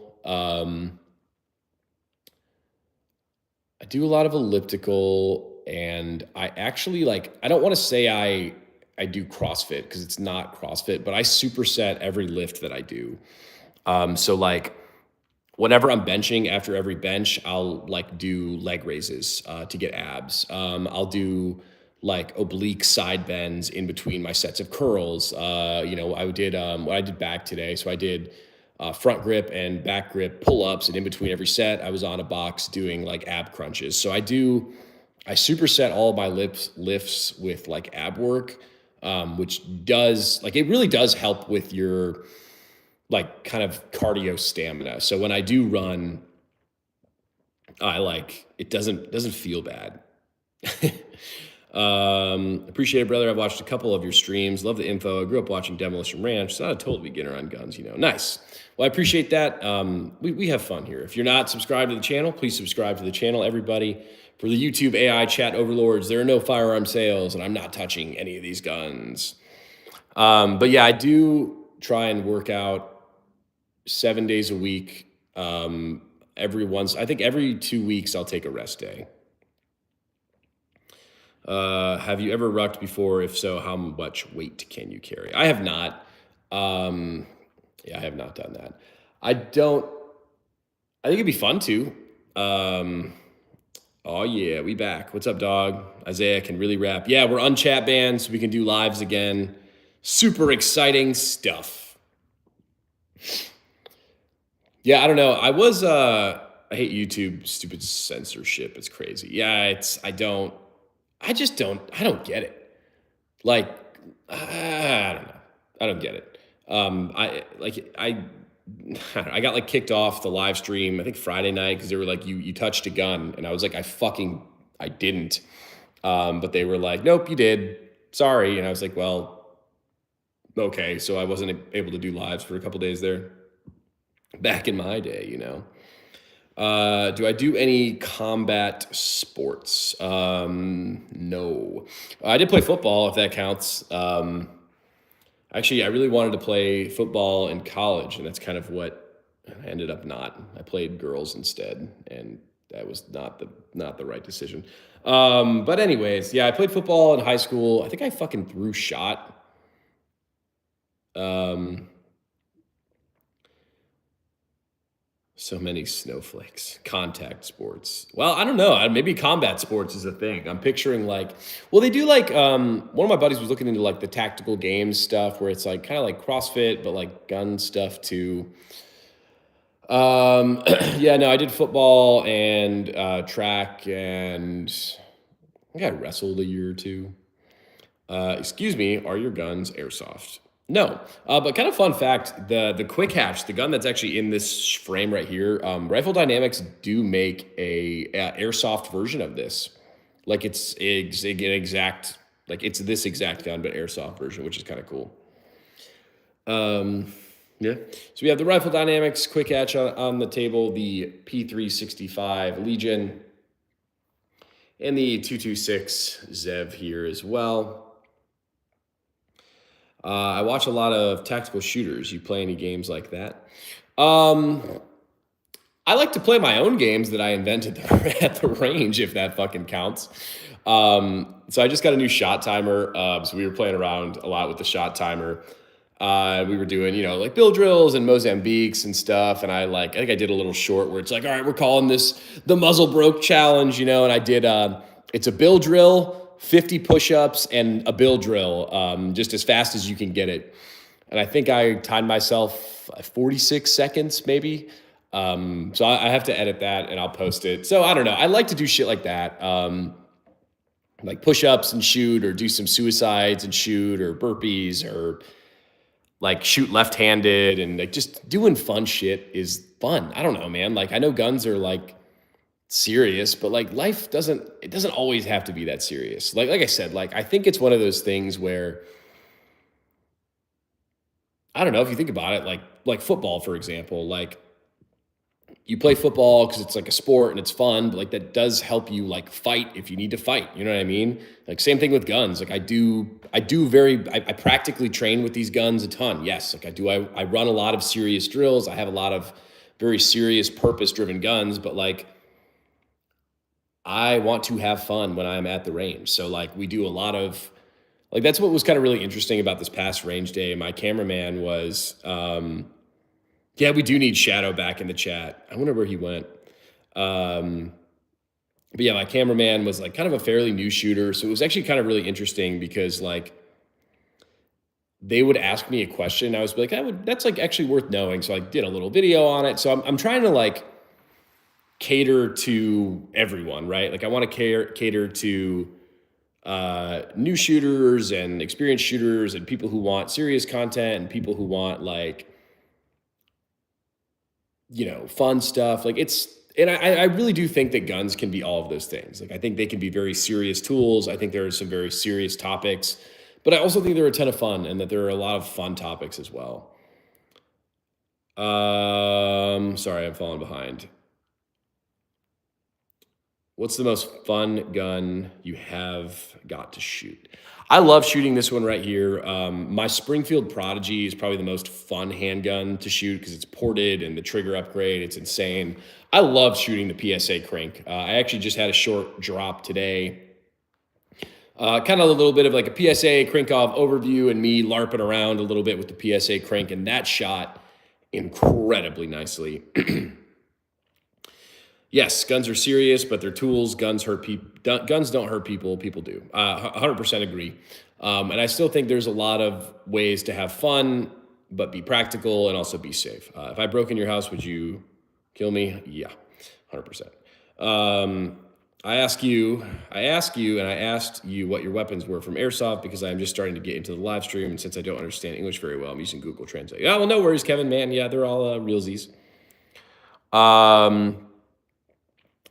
And I actually I don't want to say I do CrossFit because it's not CrossFit, but I superset every lift that I do. So whenever I'm benching, after every bench, I'll do leg raises to get abs. I'll do oblique side bends in between my sets of curls. I did what I did back today. So I did front grip and back grip pull-ups, and in between every set, I was on a box doing ab crunches. So I superset all of my lifts with ab work. which does like, it really does help with your like kind of cardio stamina. So when I do run, I like, it doesn't feel bad. Appreciate it, brother. I've watched a couple of your streams. Love the info. I grew up watching Demolition Ranch. So not a total beginner on guns, you know. Nice. Well, I appreciate that. We have fun here. If you're not subscribed to the channel, please subscribe to the channel, everybody. For the YouTube AI chat overlords, there are no firearm sales, and I'm not touching any of these guns. But yeah, I do try and work out 7 days a week. I think every 2 weeks I'll take a rest day. Have you ever rucked before? If so, how much weight can you carry? I have not. Yeah, I have not done that. I think it'd be fun to. Oh yeah, we back. What's up, dog? Isaiah can really rap. Yeah, we're unchat banned, so we can do lives again. Super exciting stuff. Yeah, I don't know. I hate YouTube, stupid censorship. It's crazy. Yeah, I don't get it. Like, I don't know. I don't get it. I got like kicked off the live stream, I think Friday night, because they were like, you touched a gun. And I was like, I didn't. But they were like, nope, you did. Sorry. And I was like, well, okay. So I wasn't able to do lives for a couple days there back in my day, you know. Do I do any combat sports? No. I did play football, if that counts. Actually, I really wanted to play football in college, and that's kind of what I ended up not. I played girls instead, and that was not the right decision. But anyways, yeah, I played football in high school. I think I fucking threw shot. So many snowflakes. Contact sports. Well, I don't know. Maybe combat sports is a thing. I'm picturing like, well, they do like, one of my buddies was looking into like the tactical games stuff where it's like kind of like CrossFit, but like gun stuff too. Yeah, no, I did football and track, and I think I wrestled a year or two. Excuse me, are your guns airsoft? No, but kind of fun fact, the quick hatch, the gun that's actually in this frame right here, Rifle Dynamics do make a airsoft version of this. Like it's this exact gun, but airsoft version, which is kind of cool. Yeah. So we have the Rifle Dynamics quick hatch on the table, the P365 Legion, and the 226 Zev here as well. I watch a lot of tactical shooters. You play any games like that? I like to play my own games that I invented at the range, if that fucking counts. So I just got a new shot timer. So we were playing around a lot with the shot timer. We were doing, you know, like bill drills and Mozambiques and stuff. And I think I did a little short where it's like, all right, we're calling this the muzzle broke challenge, you know, and I did, it's a bill drill, 50 push-ups, and a bill drill, just as fast as you can get it. And I think I timed myself 46 seconds, maybe. So I have to edit that and I'll post it. So I don't know. I like to do shit like that. Like push-ups and shoot, or do some suicides and shoot, or burpees, or like shoot left-handed, and like just doing fun shit is fun. I don't know, man. Like I know guns are like serious, but like life doesn't always have to be that serious. Like I said, like I think it's one of those things where, I don't know, if you think about it, like football, for example, like you play football because it's like a sport and it's fun, but like that does help you like fight if you need to fight. You know what I mean? Like same thing with guns. Like I practically train with these guns a ton. Yes. Like I run a lot of serious drills. I have a lot of very serious purpose driven guns, but like I want to have fun when I'm at the range. So like we do a lot of, like that's what was kind of really interesting about this past range day. My cameraman was, yeah, we do need Shadow back in the chat. I wonder where he went. But yeah, my cameraman was like kind of a fairly new shooter. So it was actually kind of really interesting because like they would ask me a question. I was like, that's like actually worth knowing. So I did a little video on it. So I'm trying to like cater to everyone, right? Like I want to cater to new shooters and experienced shooters and people who want serious content and people who want like, fun stuff. Like and I really do think that guns can be all of those things. Like I think they can be very serious tools. I think there are some very serious topics, but I also think they're a ton of fun and that there are a lot of fun topics as well. Sorry, I'm falling behind. What's the most fun gun you have got to shoot? I love shooting this one right here. My Springfield Prodigy is probably the most fun handgun to shoot because it's ported and the trigger upgrade. It's insane. I love shooting the PSA crank. I actually just had a short drop today. Kind of a little bit of like a PSA crank off overview and me LARPing around a little bit with the PSA crank, and that shot incredibly nicely. Yes, guns are serious, but they're tools. Guns hurt people. Guns don't hurt people. People do. 100% agree. And I still think there's a lot of ways to have fun, but be practical and also be safe. If I broke in your house, would you kill me? Yeah, 100%. I asked you what your weapons were from Airsoft because I'm just starting to get into the live stream. And since I don't understand English very well, I'm using Google Translate. Yeah, well, no worries, Kevin, man. Yeah, they're all realsies.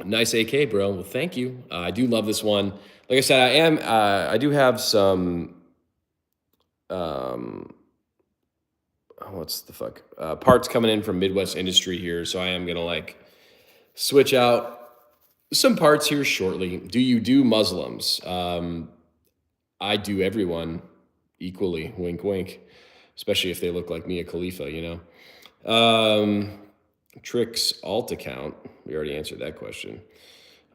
Nice AK, bro. Well, thank you. I do love this one. Like I said, I do have some, what's the fuck? Parts coming in from Midwest Industry here. So I am going to like switch out some parts here shortly. Do you do Muslims? I do everyone equally. Wink, wink. Especially if they look like Mia Khalifa, Tricks alt account. We already answered that question.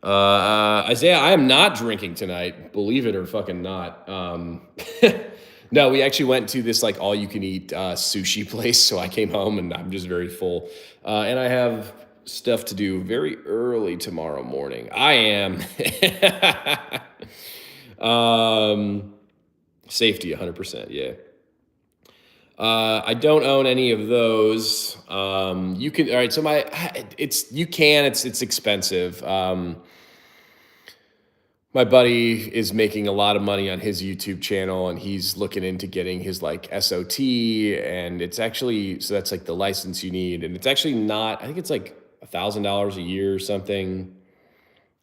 Isaiah, I am not drinking tonight. Believe it or fucking not. No, we actually went to this like all you can eat sushi place. So I came home and I'm just very full. And I have stuff to do very early tomorrow morning. I am. Safety 100%. Yeah. I don't own any of those. You can, all right. So it's expensive. My buddy is making a lot of money on his YouTube channel and he's looking into getting his like SOT and it's actually, so that's like the license you need. And it's actually not, I think it's like $1,000 a year or something.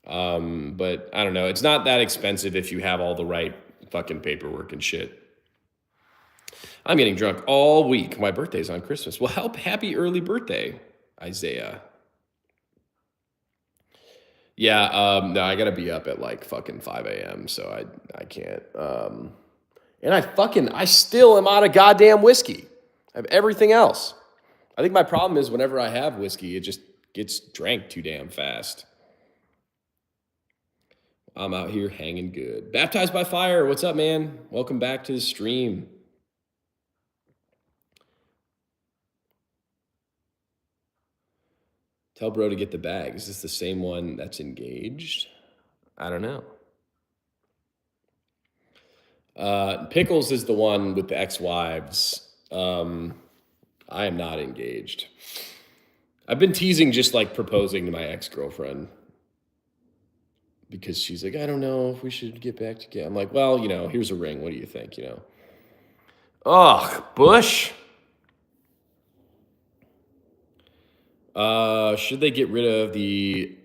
But I don't know. It's not that expensive if you have all the right fucking paperwork and shit. I'm getting drunk all week. My birthday's on Christmas. Well, happy early birthday, Isaiah. Yeah, no, I gotta be up at like fucking 5 a.m. So I can't. And I still am out of goddamn whiskey. I have everything else. I think my problem is whenever I have whiskey, it just gets drank too damn fast. I'm out here hanging good. Baptized by Fire, what's up, man? Welcome back to the stream. Tell bro to get the bag. Is this the same one that's engaged? I don't know. Pickles is the one with the ex-wives. I am not engaged. I've been teasing just like proposing to my ex-girlfriend because she's like, I don't know if we should get back together. I'm like, well, here's a ring. What do you think, Ugh, Bush. Should they get rid of the...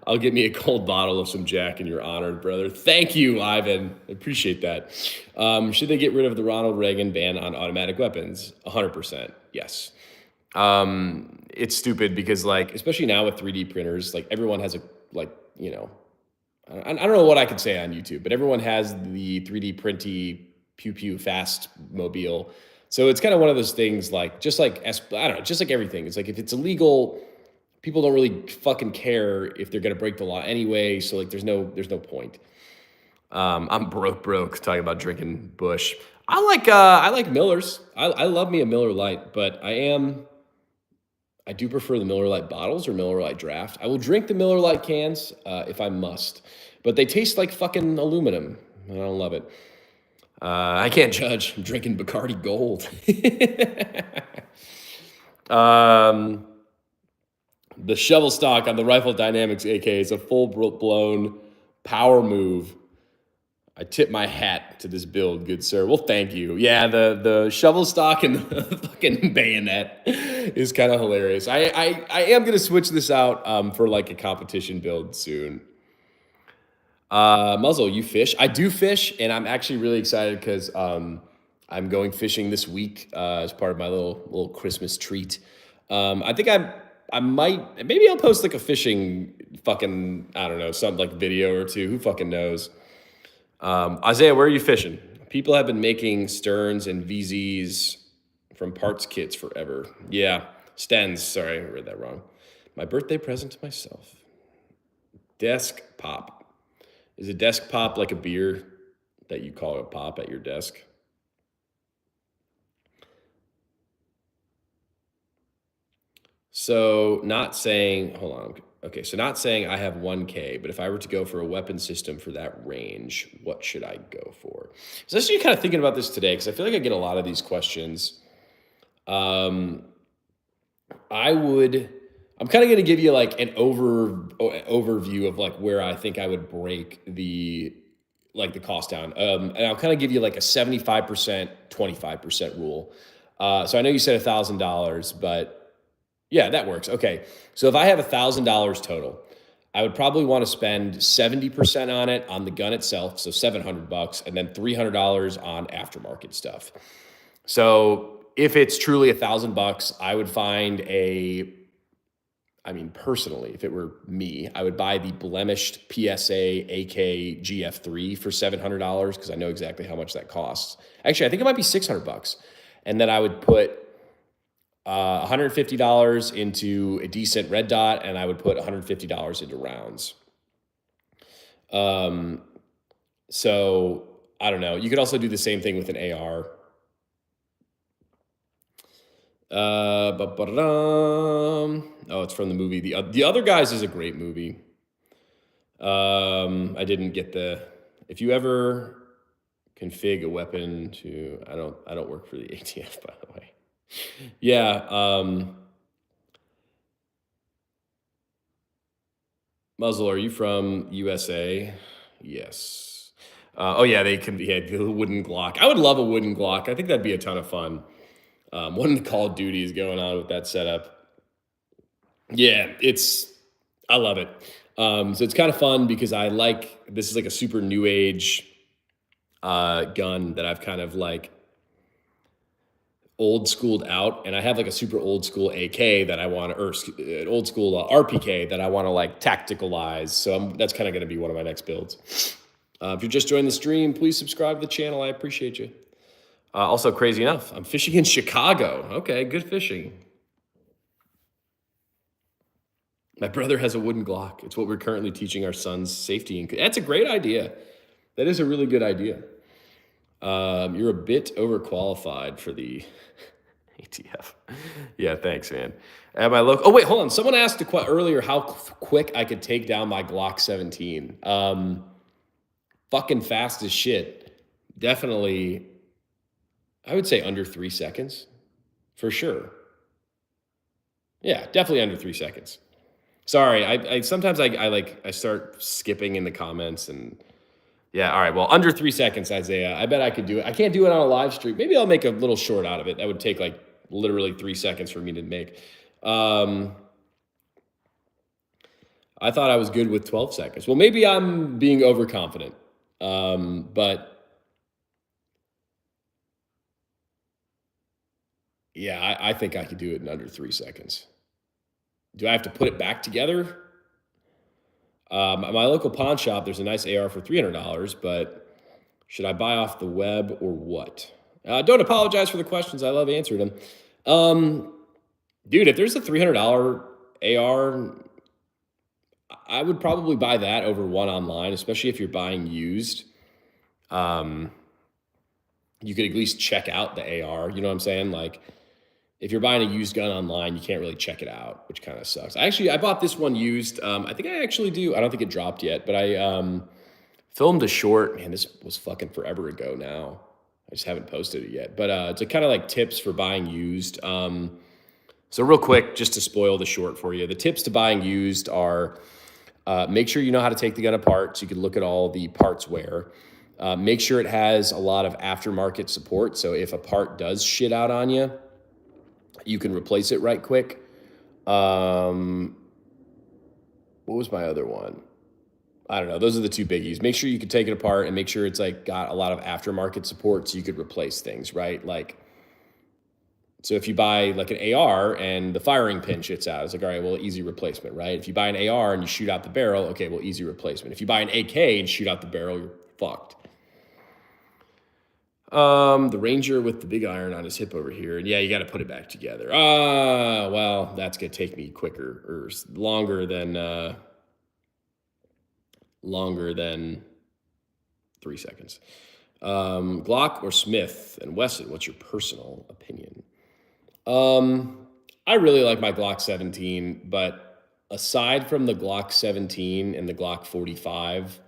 I'll get me a cold bottle of some Jack in your honor, brother. Thank you, Ivan. I appreciate that. Should they get rid of the Ronald Reagan ban on automatic weapons? 100%. Yes. It's stupid because like, especially now with 3D printers, like everyone has I don't know what I could say on YouTube, but everyone has the 3D printy pew pew fast mobile. So it's kind of one of those things like, just like everything. It's like if it's illegal, people don't really fucking care if they're going to break the law anyway. So like, there's no point. I'm broke talking about drinking Bush. I like Millers. I love me a Miller Lite, but I do prefer the Miller Lite bottles or Miller Lite Draft. I will drink the Miller Lite cans if I must, but they taste like fucking aluminum. I don't love it. I can't judge. I'm drinking Bacardi Gold. The shovel stock on the Rifle Dynamics AK is a full-blown Power move. I tip my hat to this build, good sir. Well, thank you. Yeah, the shovel stock and the fucking bayonet is kind of hilarious. I am gonna switch this out for like a competition build soon. Muzzle, you fish? I do fish, and I'm actually really excited because I'm going fishing this week as part of my little Christmas treat. I think I might, maybe I'll post like a fishing fucking, I don't know, some like video or two. Who fucking knows? Isaiah, where are you fishing? People have been making Sterns and VZs from parts kits forever. Yeah, Stens. Sorry, I read that wrong. My birthday present to myself. Desk pop. Is a desk pop like a beer that you call a pop at your desk? So not saying, hold on. Okay, so not saying I have 1K, but if I were to go for a weapon system for that range, what should I go for? So I was actually kind of thinking about this today because I feel like I get a lot of these questions. I'm kind of going to give you like an overview of like where I think I would break the cost down. And I'll kind of give you like a 75%, 25% rule. So I know you said $1,000, but yeah, that works. Okay. So if I have $1,000 total, I would probably want to spend 70% on it on the gun itself. So $700 and then $300 on aftermarket stuff. So if it's truly $1,000, I would find personally, if it were me, I would buy the blemished PSA AK GF3 for $700 because I know exactly how much that costs. Actually, I think it might be $600. And then I would put $150 into a decent red dot, and I would put $150 into rounds. So I don't know. You could also do the same thing with an AR. Oh, it's from the movie. The Other Guys is a great movie. I didn't get if you ever config a weapon to, I don't work for the ATF, by the way. Yeah. Muzzle, are you from USA? Yes. Oh yeah, they can be the wooden Glock. I would love a wooden Glock. I think that'd be a ton of fun. One of the Call of Duty is going on with that setup. Yeah, I love it. So it's kind of fun because this is like a super new age gun that I've kind of like old schooled out, and I have like a super old school AK that I want to, or an old school RPK that I want to like tacticalize. So that's kind of going to be one of my next builds. If you're just joining the stream, please subscribe to the channel. I appreciate you. Also, crazy enough, I'm fishing in Chicago. Okay, good fishing. My brother has a wooden Glock. It's what we're currently teaching our sons safety. That's a great idea. That is a really good idea. You're a bit overqualified for the ATF. Yeah, thanks, man. At my local, oh wait, hold on. Someone asked earlier how quick I could take down my Glock 17. Fucking fast as shit. Definitely, I would say under 3 seconds, for sure. Yeah, definitely under 3 seconds. Sorry, I sometimes I start skipping in the comments and. Yeah, all right. Well, under 3 seconds, Isaiah. I bet I could do it. I can't do it on a live stream. Maybe I'll make a little short out of it. That would take like literally 3 seconds for me to make. I thought I was good with 12 seconds. Well, maybe I'm being overconfident. But yeah, I think I could do it in under 3 seconds. Do I have to put it back together? At my local pawn shop, there's a nice AR for $300, but should I buy off the web or what? Don't apologize for the questions. I love answering them. Dude, if there's a $300 AR, I would probably buy that over one online, especially if you're buying used. You could at least check out the AR. You know what I'm saying? Like, if you're buying a used gun online, you can't really check it out, which kind of sucks. I bought this one used. I think I actually do. I don't think it dropped yet, but I filmed a short. Man, this was fucking forever ago now. I just haven't posted it yet. But it's a kind of like tips for buying used. So real quick, just to spoil the short for you, the tips to buying used are Make sure you know how to take the gun apart so you can look at all the parts wear. Make sure it has a lot of aftermarket support. So if a part does shit out on you, you can replace it right quick. What was my other one? I don't know. Those are the two biggies. Make sure you can take it apart and make sure it's like got a lot of aftermarket support so you could replace things, right? Like, so if you buy like an AR and the firing pin shits out, it's like, all right, well, easy replacement, right? If you buy an AR and you shoot out the barrel, okay, well, easy replacement. If you buy an AK and shoot out the barrel, you're fucked. The Ranger with the big iron on his hip over here. And yeah, you got to put it back together. Well, that's going to take me quicker or longer than 3 seconds. Glock or Smith and Wesson, what's your personal opinion? I really like my Glock 17, but aside from the Glock 17 and the Glock 45,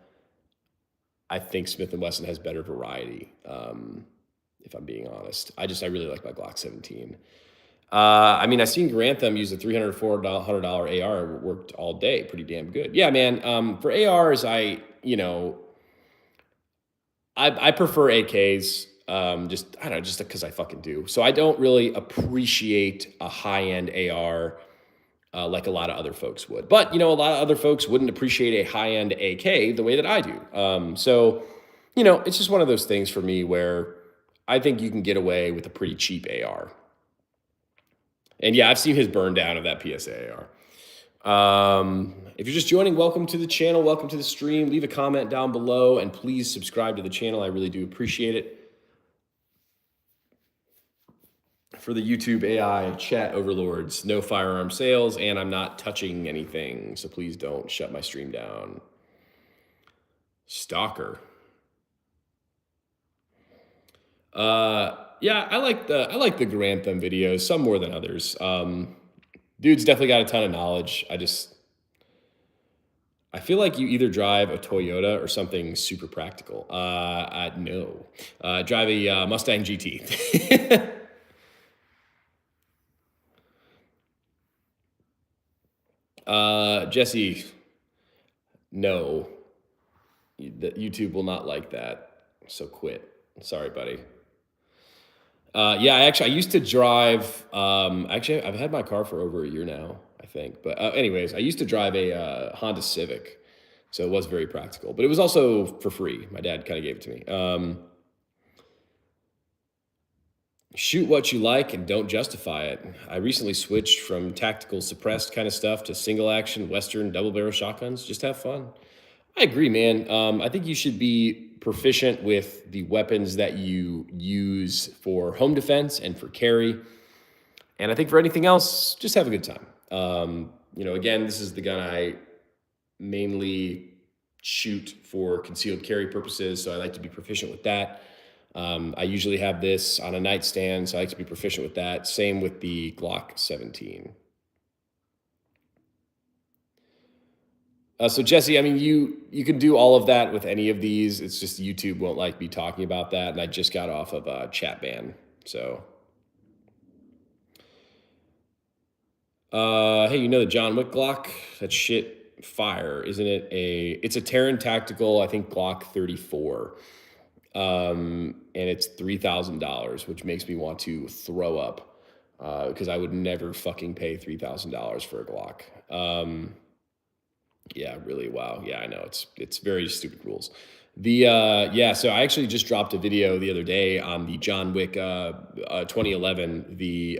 I think Smith & Wesson has better variety, if I'm being honest. I really like my Glock 17. I mean, I've seen Grantham use a $300, $400 AR. It worked all day. Pretty damn good. Yeah, man. For ARs, I prefer AKs. I don't know, just because I fucking do. So I don't really appreciate a high-end AR like a lot of other folks would. But, a lot of other folks wouldn't appreciate a high-end AK the way that I do. So, it's just one of those things for me where I think you can get away with a pretty cheap AR. And yeah, I've seen his burn down of that PSA AR. If you're just joining, welcome to the channel. Welcome to the stream. Leave a comment down below and please subscribe to the channel. I really do appreciate it. For the YouTube AI chat overlords, no firearm sales, and I'm not touching anything, so please don't shut my stream down. Stalker. Yeah, I like the Grantham videos, some more than others. Dude's definitely got a ton of knowledge. I feel like you either drive a Toyota or something super practical. No. Drive a Mustang GT. Jesse, no. YouTube will not like that, so quit. Sorry, buddy. Yeah, I used to drive, actually, I've had my car for over a year now, I think. But anyways, I used to drive a Honda Civic, so it was very practical. But it was also for free. My dad kind of gave it to me. Shoot what you like and don't justify it. I recently switched from tactical suppressed kind of stuff to single action, Western double barrel shotguns. Just have fun. I agree, man. I think you should be proficient with the weapons that you use for home defense and for carry. And I think for anything else, just have a good time. Again, this is the gun I mainly shoot for concealed carry purposes, so I like to be proficient with that. I usually have this on a nightstand, so I like to be proficient with that. Same with the Glock 17. So Jesse, I mean, you can do all of that with any of these. It's just YouTube won't like me talking about that, and I just got off of a chat ban. So, hey, the John Wick Glock? That shit fire, isn't it? It's a Terran Tactical, I think Glock 34. And it's $3,000, which makes me want to throw up, because I would never fucking pay $3,000 for a Glock. Yeah, really. Wow. Yeah, I know it's very stupid rules. So I actually just dropped a video the other day on the John Wick 2011, the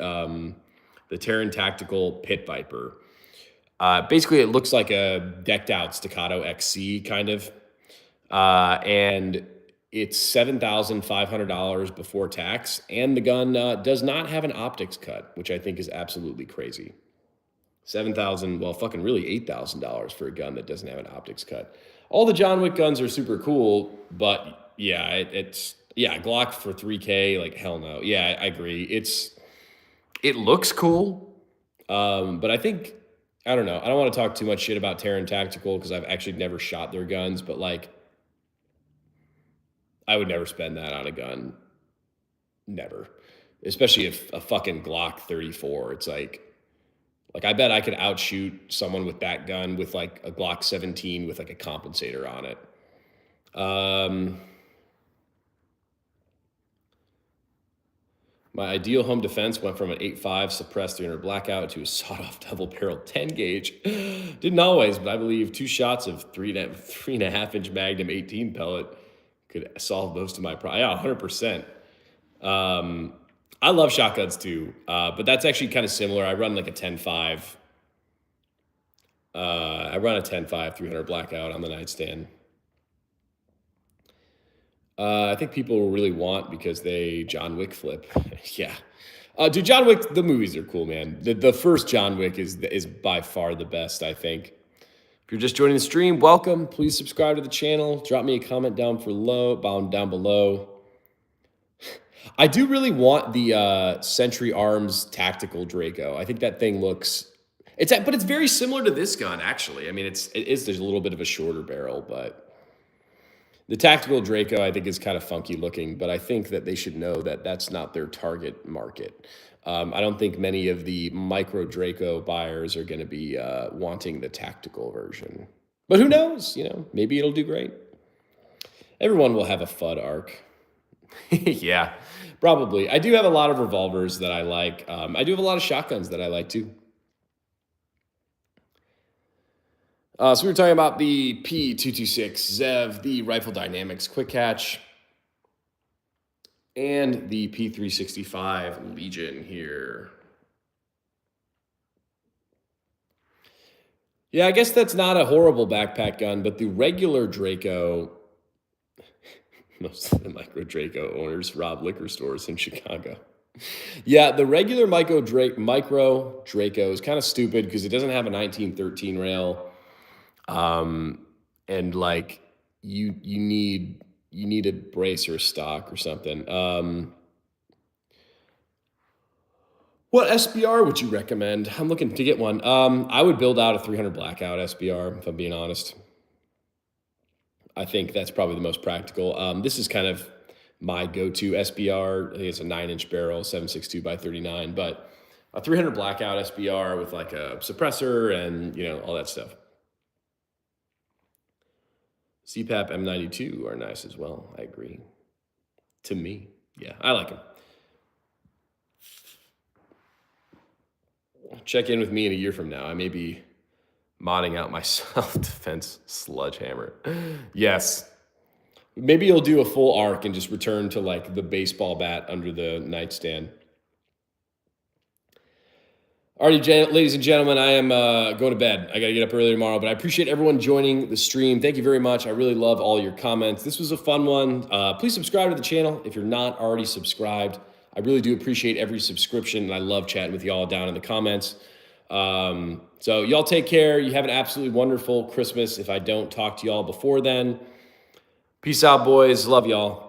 Terran Tactical Pit Viper. Basically, it looks like a decked out Staccato XC kind of, and it's $7,500 before tax, and the gun does not have an optics cut, which I think is absolutely crazy. $7,000, well, fucking really $8,000 for a gun that doesn't have an optics cut. All the John Wick guns are super cool, but yeah, it's Glock for $3K, like hell no. Yeah, I agree. It looks cool, but I think, I don't know. I don't want to talk too much shit about Terran Tactical because I've actually never shot their guns, but like, I would never spend that on a gun. Never. Especially if a fucking Glock 34, it's like, Like, I bet I could outshoot someone with that gun with like a Glock 17 with like a compensator on it. My ideal home defense went from an 8.5 suppressed 300 blackout to a sawed-off double-barrel 10 gauge. Didn't always, but I believe 2 shots of 3.5 inch Magnum 18 pellet could solve most of my problem. Yeah, 100%. I love shotguns too, but that's actually kind of similar. I run like a 10.5. I run a 10.5 300 blackout on the nightstand. I think people will really want because they John Wick flip. Yeah. Dude, John Wick, the movies are cool, man. The first John Wick is by far the best, I think. If you're just joining the stream, welcome. Please subscribe to the channel. Drop me a comment down below. I do really want the Century Arms Tactical Draco. I think that thing looks, but it's very similar to this gun, actually. I mean, there's a little bit of a shorter barrel, but the Tactical Draco, I think, is kind of funky looking, but I think that they should know that that's not their target market. I don't think many of the micro Draco buyers are going to be wanting the tactical version. But who knows? Maybe it'll do great. Everyone will have a FUD arc. Yeah, probably. I do have a lot of revolvers that I like. I do have a lot of shotguns that I like too. So we were talking about the P226 Zev, the Rifle Dynamics Quick Catch, and the P365 Legion here. Yeah, I guess that's not a horrible backpack gun, but the regular Draco, most of the micro Draco owners rob liquor stores in Chicago. Yeah, the regular micro Draco is kind of stupid because it doesn't have a 1913 rail. And like you need a brace or a stock or something. What SBR would you recommend? I'm looking to get one. I would build out a 300 blackout SBR, if I'm being honest. I think that's probably the most practical. This is kind of my go-to SBR. I think it's a 9-inch barrel, 7.62 by 39, but a 300 blackout SBR with like a suppressor and all that stuff. CPAP M92 are nice as well. I agree. To me, yeah, I like them. Check in with me in a year from now. I may be modding out my self-defense sledgehammer. Yes. Maybe you'll do a full arc and just return to like the baseball bat under the nightstand. Alrighty, ladies and gentlemen, I am going to bed. I got to get up early tomorrow, but I appreciate everyone joining the stream. Thank you very much. I really love all your comments. This was a fun one. Please subscribe to the channel if you're not already subscribed. I really do appreciate every subscription, and I love chatting with y'all down in the comments. So y'all take care. You have an absolutely wonderful Christmas if I don't talk to y'all before then. Peace out, boys. Love y'all.